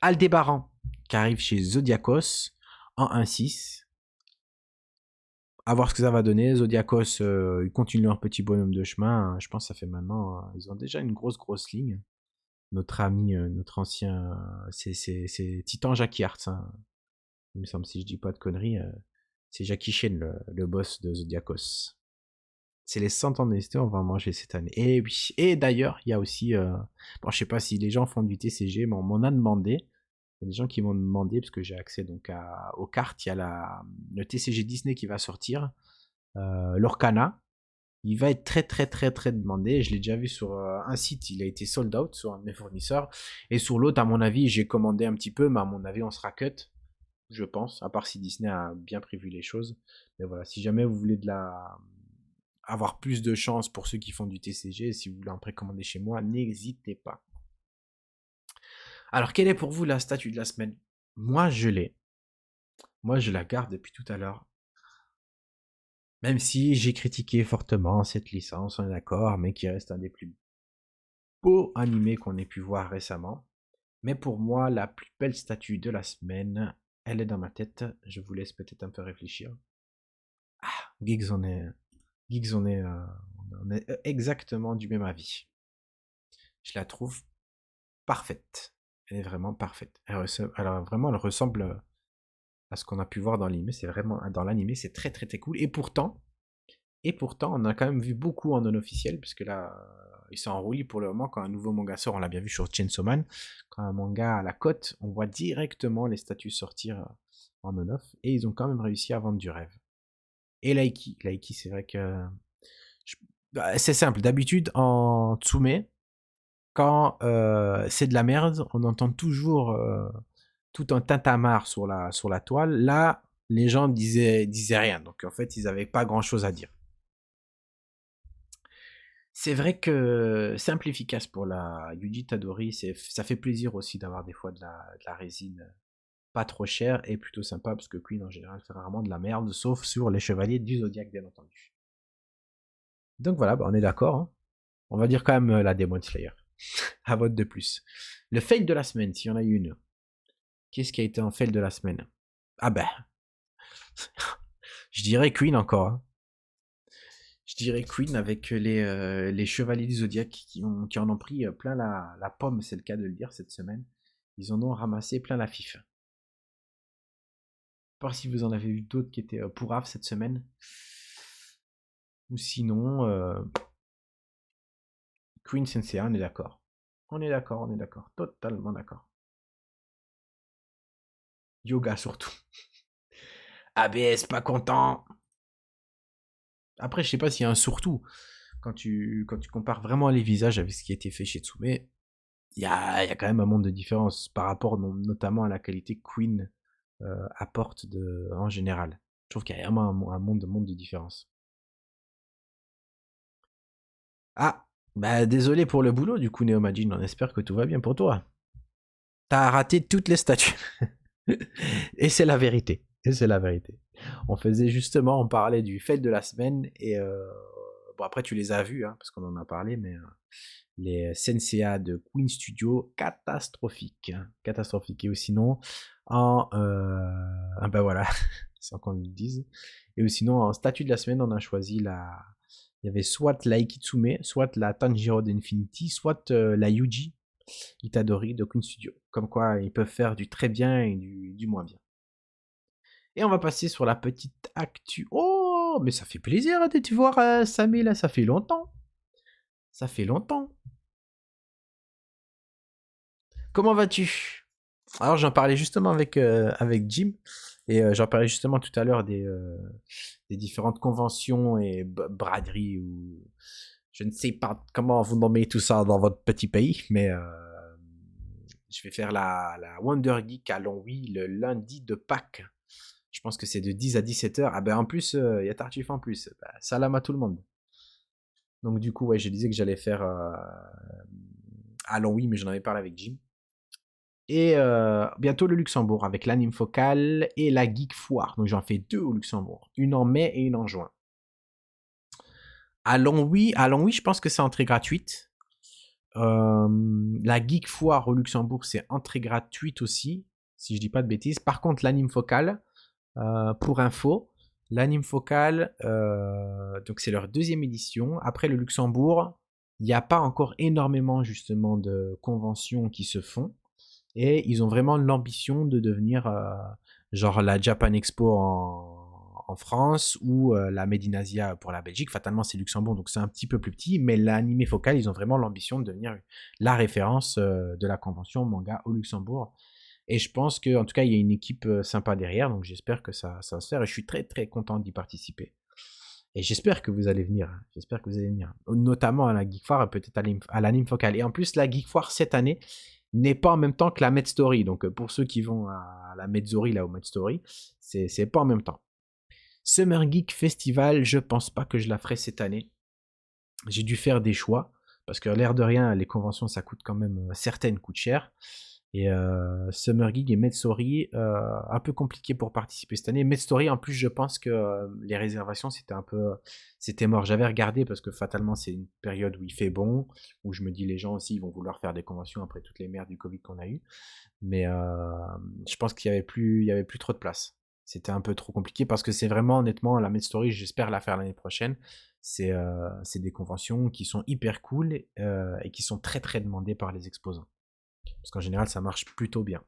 Aldébaran qui arrive chez Zodiacos en 1.6. À voir ce que ça va donner. Zodiacos, ils continuent leur petit bonhomme de chemin, hein. Je pense que ça fait maintenant, ils ont déjà une grosse ligne. Notre ami, notre ancien, c'est Titan Jackie Hartz, hein. Il me semble, si je dis pas de conneries, c'est Jackie Chan, le boss de Zodiacos. C'est les 100 ans d'NST, on va en manger cette année. Et oui. Et d'ailleurs, il y a aussi, bon, je sais pas si les gens font du TCG, mais on m'en a demandé. Il y a des gens qui m'ont demandé, parce que j'ai accès donc aux cartes, il y a le TCG Disney qui va sortir, l'Orcana. Il va être très demandé. Je l'ai déjà vu sur un site, il a été sold out sur un de mes fournisseurs. Et sur l'autre, à mon avis, j'ai commandé un petit peu, mais à mon avis, on sera cut, je pense, à part si Disney a bien prévu les choses. Mais voilà, si jamais vous voulez avoir plus de chance pour ceux qui font du TCG, si vous voulez en précommander chez moi, n'hésitez pas. Alors, quelle est pour vous la statue de la semaine? Moi, je l'ai. Moi, je la garde depuis tout à l'heure. Même si j'ai critiqué fortement cette licence, on est d'accord, mais qui reste un des plus beaux animés qu'on ait pu voir récemment. Mais pour moi, la plus belle statue de la semaine, elle est dans ma tête. Je vous laisse peut-être un peu réfléchir. Ah, Giggs, on est exactement du même avis. Je la trouve parfaite. Elle est vraiment parfaite. Elle ressemble à ce qu'on a pu voir dans l'anime. C'est vraiment dans l'anime, c'est très cool. Et pourtant, on a quand même vu beaucoup en non officiel, parce que là, ils sont en roulis pour le moment. Quand un nouveau manga sort, on l'a bien vu sur Chainsaw Man. Quand un manga à la cote, on voit directement les statues sortir en non-off. Et ils ont quand même réussi à vendre du rêve. Et Laiki, c'est vrai que c'est simple. D'habitude, en Tsume, quand c'est de la merde, on entend toujours tout un tintamarre sur la toile. Là, les gens disaient rien. Donc en fait, ils n'avaient pas grand-chose à dire. C'est vrai que c'est un peu efficace pour la Yuji Tadori. Ça fait plaisir aussi d'avoir des fois de la résine pas trop chère et plutôt sympa, parce que Queen en général fait rarement de la merde, sauf sur les chevaliers du Zodiac, bien entendu. Donc voilà, on est d'accord, hein. On va dire quand même la Demon Slayer. À vote de plus. Le fail de la semaine, s'il y en a eu une. Qu'est-ce qui a été un fail de la semaine? Ah ben, je dirais Queen encore, hein. Je dirais Queen avec les Chevaliers du Zodiaque qui en ont pris plein la pomme, c'est le cas de le dire, cette semaine. Ils en ont ramassé plein la fif. Pas si vous en avez vu d'autres qui étaient pourraves cette semaine. Ou sinon, Queen Sensei, on est d'accord. On est d'accord, on est d'accord. Totalement d'accord. Yoga surtout. ABS, pas content. Après, je sais pas s'il y a un surtout. Quand tu compares vraiment les visages avec ce qui a été fait chez Tsume, il y a quand même un monde de différence par rapport notamment à la qualité que Queen apporte en général. Je trouve qu'il y a vraiment un monde de différence. Ah, bah désolé pour le boulot du coup Neomagine, on espère que tout va bien pour toi. T'as raté toutes les statues. Et c'est la vérité. Et c'est la vérité. On parlait du fait de la semaine et bon après tu les as vus hein, parce qu'on en a parlé, mais les Senseiya de Queen Studio catastrophiques, hein, catastrophiques. Et sinon ben voilà, sans qu'on le dise. Et sinon en statue de la semaine on a choisi il y avait soit la Ikitsume, soit la Tanjiro d'Infinity, soit la Yuji Itadori de Queen Studio. Comme quoi, ils peuvent faire du très bien et du moins bien. Et on va passer sur la petite actu. Oh, mais ça fait plaisir de te voir, Samy, là, ça fait longtemps. Ça fait longtemps. Comment vas-tu? Alors, j'en parlais justement avec Jim. Et j'en parlais justement tout à l'heure des différentes conventions et braderies ou je ne sais pas comment vous nommez tout ça dans votre petit pays, mais je vais faire la Wonder Geek à Longwy le lundi de Pâques. Je pense que c'est de 10 à 17h. Ah ben en plus, il y a Tartuffe en plus. Bah, salam à tout le monde. Donc du coup, ouais, je disais que j'allais faire à Longwy, mais j'en avais parlé avec Jim. Et bientôt le Luxembourg avec l'Anime Focal et la Geek Foire. Donc j'en fais 2 au Luxembourg. Une en mai et une en juin. À Longwy, je pense que c'est entrée gratuite. La Geek Foire au Luxembourg, c'est entrée gratuite aussi, si je dis pas de bêtises. Par contre, l'Anime Focal, pour info, l'Anime Focal, donc c'est leur 2e édition. Après le Luxembourg, il n'y a pas encore énormément justement de conventions qui se font. Et ils ont vraiment l'ambition de devenir genre la Japan Expo en France ou la Made in Asia pour la Belgique. Fatalement, c'est Luxembourg, donc c'est un petit peu plus petit. Mais l'animé focal, ils ont vraiment l'ambition de devenir la référence de la convention manga au Luxembourg. Et je pense qu'en tout cas, il y a une équipe sympa derrière, donc j'espère que ça va se faire. Et je suis très très content d'y participer. Et j'espère que vous allez venir. J'espère que vous allez venir. Notamment à la Geek Foire et peut-être à l'anime focal. Et en plus, la Geek Foire cette année n'est pas en même temps que la Med Story. Donc pour ceux qui vont à la Medzory, là au Med Story, c'est pas en même temps. Summer Geek Festival, je pense pas que je la ferai cette année. J'ai dû faire des choix. Parce que l'air de rien, les conventions, ça coûte quand même, certaines coûtent cher. Et Summer Geek et Medstory, un peu compliqué pour participer cette année. Medstory, en plus, je pense que les réservations, c'était mort. J'avais regardé parce que fatalement, c'est une période où il fait bon, où je me dis les gens aussi, ils vont vouloir faire des conventions après toutes les merdes du Covid qu'on a eu. Mais je pense qu'il y avait plus trop de place. C'était un peu trop compliqué parce que c'est vraiment, honnêtement, la Medstory, j'espère la faire l'année prochaine. C'est des conventions qui sont hyper cool et qui sont très très demandées par les exposants. Parce qu'en général, ça marche plutôt bien.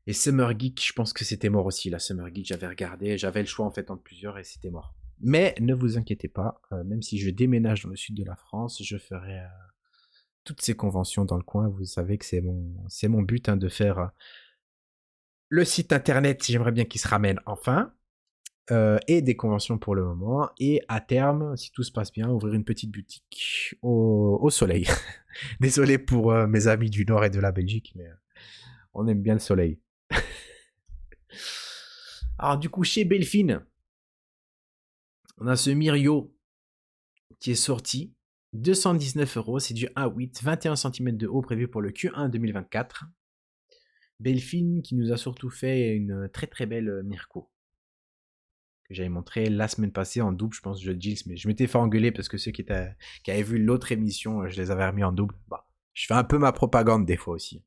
Et Summer Geek, je pense que c'était mort aussi. La Summer Geek, j'avais regardé, j'avais le choix en fait entre plusieurs et c'était mort. Mais ne vous inquiétez pas, même si je déménage dans le sud de la France, je ferai toutes ces conventions dans le coin. Vous savez que c'est mon but hein, de faire le site internet, j'aimerais bien qu'il se ramène enfin. Et des conventions pour le moment. Et à terme, si tout se passe bien, ouvrir une petite boutique au soleil. Désolé pour mes amis du nord et de la Belgique, mais on aime bien le soleil. Alors du coup, chez Belfine, on a ce Mirio qui est sorti. 219€, c'est du 1.8, 21 cm de haut prévu pour le Q1 2024. Belfine qui nous a surtout fait une très très belle Mirko. Que j'avais montré la semaine passée en double, je pense, jeu de Gilles, mais je m'étais fait engueuler parce que ceux qui avaient vu l'autre émission, je les avais remis en double. Bah, je fais un peu ma propagande des fois aussi.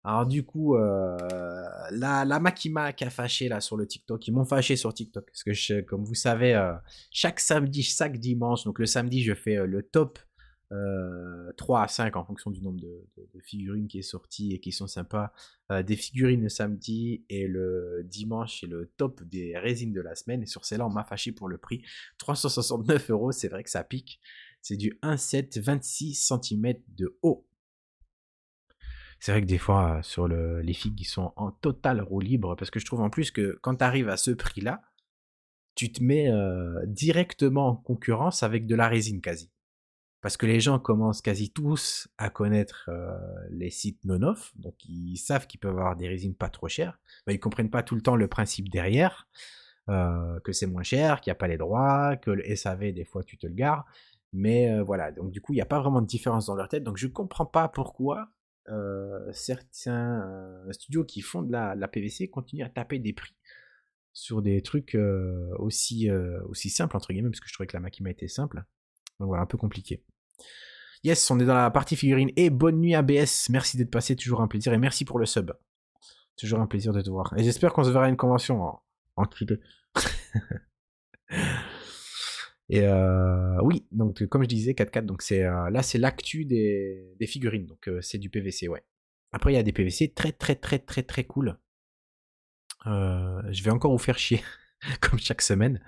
Alors du coup, la Makima qui a fâché là sur le TikTok, ils m'ont fâché sur TikTok. Parce que comme vous savez, chaque samedi, chaque dimanche, donc le samedi, je fais le top 3 à 5 en fonction du nombre de figurines qui est sorti et qui sont sympas. Des figurines le samedi et le dimanche, c'est le top des résines de la semaine. Et sur celle-là, on m'a fâché pour le prix. 369 euros, c'est vrai que ça pique. C'est du 1,7 26 cm de haut. C'est vrai que des fois, sur les figues, ils sont en totale roue libre, parce que je trouve en plus que quand tu arrives à ce prix-là, tu te mets directement en concurrence avec de la résine quasi. Parce que les gens commencent quasi tous à connaître les sites non-off, donc ils savent qu'ils peuvent avoir des résines pas trop chères, mais ils comprennent pas tout le temps le principe derrière, que c'est moins cher, qu'il n'y a pas les droits, que le SAV, des fois, tu te le gares. Mais voilà, donc du coup, il n'y a pas vraiment de différence dans leur tête. Donc je ne comprends pas pourquoi certains studios qui font de la PVC continuent à taper des prix sur des trucs aussi simples, entre guillemets, parce que je trouvais que la Makima était simple. Donc voilà, un peu compliqué. Yes, on est dans la partie figurine. Et bonne nuit ABS, merci d'être passé, toujours un plaisir. Et merci pour le sub. Toujours un plaisir de te voir. Et j'espère qu'on se verra à une convention en culé. Et oui, donc comme je disais, 4-4, donc là c'est l'actu des figurines, donc c'est du PVC, ouais. Après il y a des PVC très très très très très cool. Je vais encore vous faire chier, comme chaque semaine.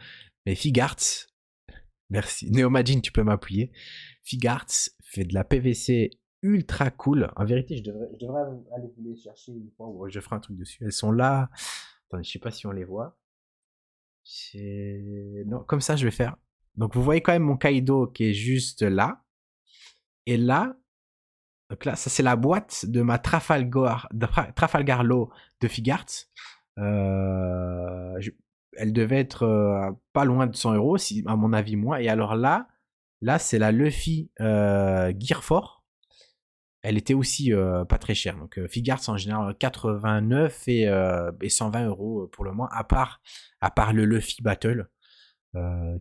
Mais Figarts, merci. Neomagine, tu peux m'appuyer. Figarts fait de la PVC ultra cool. En vérité, je devrais aller vous les chercher une fois, ou je ferai un truc dessus. Elles sont là. Attendez, je sais pas si on les voit. Non, comme ça, je vais faire. Donc, vous voyez quand même mon Kaido qui est juste là. Et là, donc là, ça c'est la boîte de ma Trafalgar Law de Figarts. Euh, je- Elle devait être pas loin de 100 euros, si, à mon avis, moins. Et alors là c'est la Luffy Gear 4. Elle était aussi pas très chère. Donc, Figarts en général 89 et 120 euros pour le moins, à part le Luffy Battle.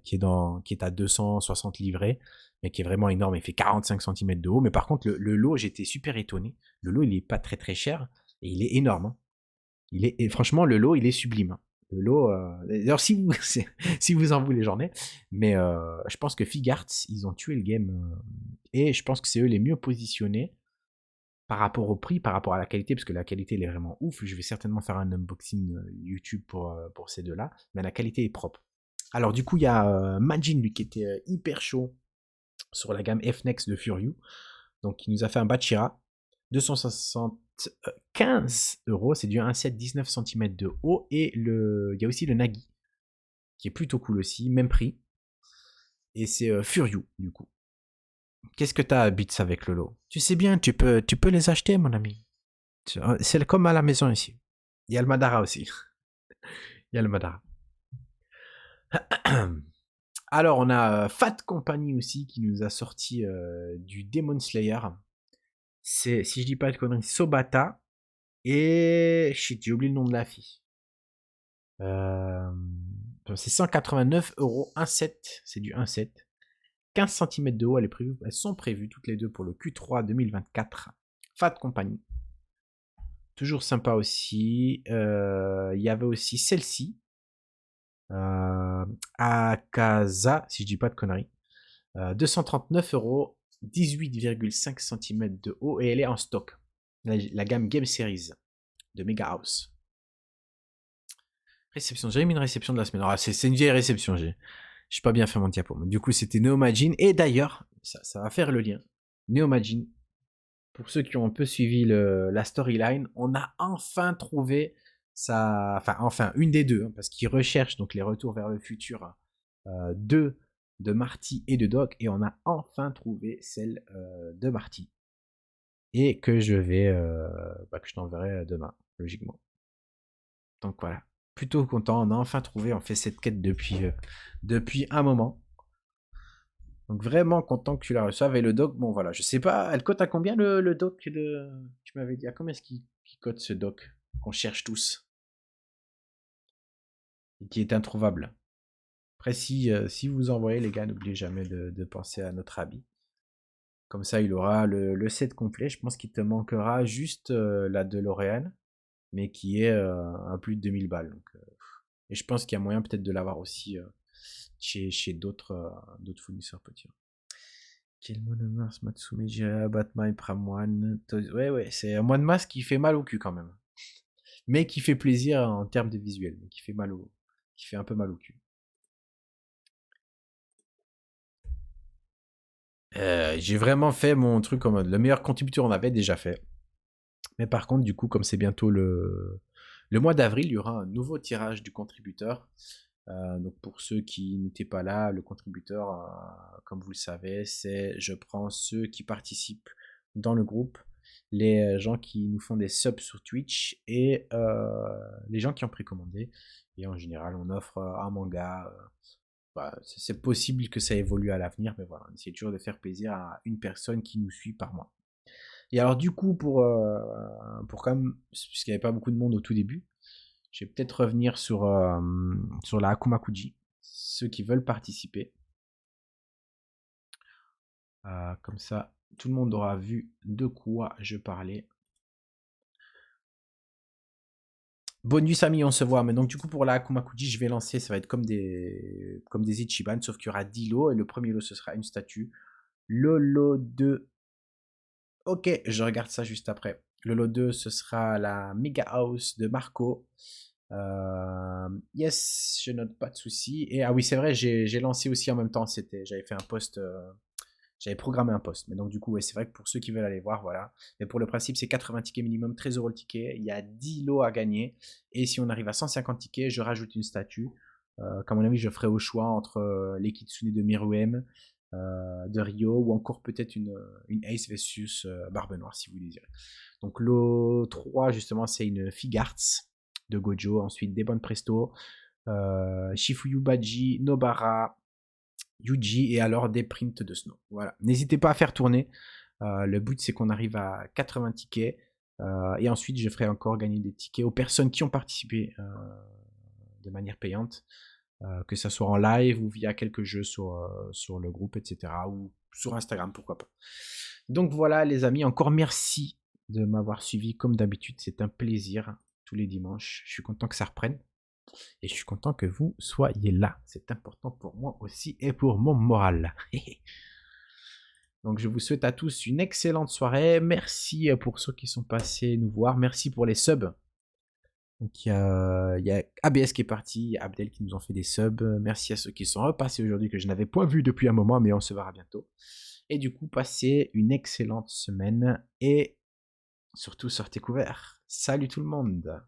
Qui est à 260 livrets, mais qui est vraiment énorme. Il fait 45 cm de haut. Mais par contre, le lot, j'étais super étonné. Le lot, il est pas très très cher et il est énorme. Hein. Et franchement, le lot, il est sublime. Hein. Le lot, d'ailleurs, si vous, si vous en voulez, j'en ai. Mais je pense que Figarts, ils ont tué le game. Et je pense que c'est eux les mieux positionnés par rapport au prix, par rapport à la qualité, parce que la qualité, elle est vraiment ouf. Je vais certainement faire un unboxing YouTube pour ces deux-là. Mais la qualité est propre. Alors du coup, il y a Majin, lui, qui était hyper chaud sur la gamme F-Nex de Furyu. Donc il nous a fait un Bachira. 275 euros, c'est du 1,7 19 cm de haut. Et il y a aussi le Nagi, qui est plutôt cool aussi, même prix. Et c'est Furyu, du coup. Qu'est-ce que t'as à Beats avec le lot? Tu sais bien, tu peux les acheter, mon ami. C'est comme à la maison ici. Il y a le Madara aussi. Il y a le Madara. Alors, on a Fat Company aussi qui nous a sorti du Demon Slayer. C'est, si je dis pas de conneries, Sobata. Et. Shit, j'ai oublié le nom de la fille. Euh, c'est 189 euros, 1,7. C'est du 1,7. 15 cm de haut, elles sont prévues toutes les deux pour le Q3 2024. Fat Company. Toujours sympa aussi. Il y avait aussi celle-ci. Akaza, si je dis pas de conneries. 239 euros, 18,5 cm de haut et elle est en stock. La gamme Game Series de Mega House. Réception, j'avais mis une réception de la semaine. Alors, c'est une vieille réception, j'ai pas bien fait mon diapo. Du coup, c'était Neomagine. Et d'ailleurs, ça va faire le lien. Neomagine, pour ceux qui ont un peu suivi la storyline, on a enfin trouvé enfin, une des deux, hein, parce qu'ils recherchent donc les retours vers le futur 2 de Marty et de Doc, et on a enfin trouvé celle de Marty. Et que que je t'enverrai demain, logiquement. Donc voilà. Plutôt content, on a enfin trouvé, on fait cette quête depuis un moment. Donc vraiment content que tu la reçoives. Et le doc, bon voilà, je sais pas, elle cote à combien le doc tu m'avais dit, à combien est-ce qu'il cote ce doc qu'on cherche tous et qui est introuvable. Après, si vous envoyez les gars, n'oubliez jamais de penser à notre habit. Comme ça, il aura le set complet. Je pense qu'il te manquera juste la DeLorean, mais qui est à plus de 2000 balles. Donc, et je pense qu'il y a moyen peut-être de l'avoir aussi chez d'autres fournisseurs petits. Quel mois de mars, Matsume, Batman, Prime One. Ouais, c'est un mois de mars qui fait mal au cul quand même. Mais qui fait plaisir en termes de visuel. Mais qui fait un peu mal au cul. J'ai vraiment fait mon truc en mode le meilleur contributeur on avait déjà fait. Mais par contre, du coup, comme c'est bientôt le mois d'avril, il y aura un nouveau tirage du contributeur. Donc pour ceux qui n'étaient pas là, le contributeur, comme vous le savez, c'est je prends ceux qui participent dans le groupe, les gens qui nous font des subs sur Twitch et les gens qui ont précommandé. Et en général, on offre un manga. C'est possible que ça évolue à l'avenir, mais voilà, on essaie toujours de faire plaisir à une personne qui nous suit par mois. Et alors du coup, pour quand même, puisqu'il n'y avait pas beaucoup de monde au tout début, je vais peut-être revenir sur la Akumakuji, ceux qui veulent participer. Comme ça, tout le monde aura vu de quoi je parlais. Bonne nuit Samy, on se voit. Mais donc du coup pour la Akumakuji, je vais lancer, ça va être comme des Ichiban, sauf qu'il y aura 10 lots, et le premier lot ce sera une statue. Le lot 2... Ok, je regarde ça juste après. Le lot 2, ce sera la Mega House de Marco. Yes, je note, pas de souci. Et ah oui, c'est vrai, j'ai lancé aussi en même temps. J'avais fait un post, j'avais programmé un post. Mais donc du coup, ouais, c'est vrai que pour ceux qui veulent aller voir, voilà. Mais pour le principe, c'est 80 tickets minimum, 13 € le ticket. Il y a 10 lots à gagner. Et si on arrive à 150 tickets, je rajoute une statue. Comme mon avis, je ferai au choix entre les Kitsune de Miruem, de Rio, ou encore peut-être une Ace versus Barbe Noire si vous désirez. Donc lot 3 justement c'est une Figarts de Gojo, ensuite des bonnes Presto, Shifuyu Baji, Nobara, Yuji et alors des prints de Snow. Voilà, n'hésitez pas à faire tourner. Le but c'est qu'on arrive à 80 tickets et ensuite je ferai encore gagner des tickets aux personnes qui ont participé de manière payante. Que ça soit en live ou via quelques jeux sur le groupe, etc. Ou sur Instagram, pourquoi pas. Donc voilà les amis, encore merci de m'avoir suivi comme d'habitude. C'est un plaisir tous les dimanches. Je suis content que ça reprenne. Et je suis content que vous soyez là. C'est important pour moi aussi et pour mon moral. Donc je vous souhaite à tous une excellente soirée. Merci pour ceux qui sont passés nous voir. Merci pour les subs. Donc il y a ABS qui est parti, il y a Abdel qui nous ont fait des subs. Merci à ceux qui sont repassés aujourd'hui que je n'avais point vu depuis un moment, mais on se verra bientôt. Et du coup, passez une excellente semaine et surtout sortez couverts. Salut tout le monde.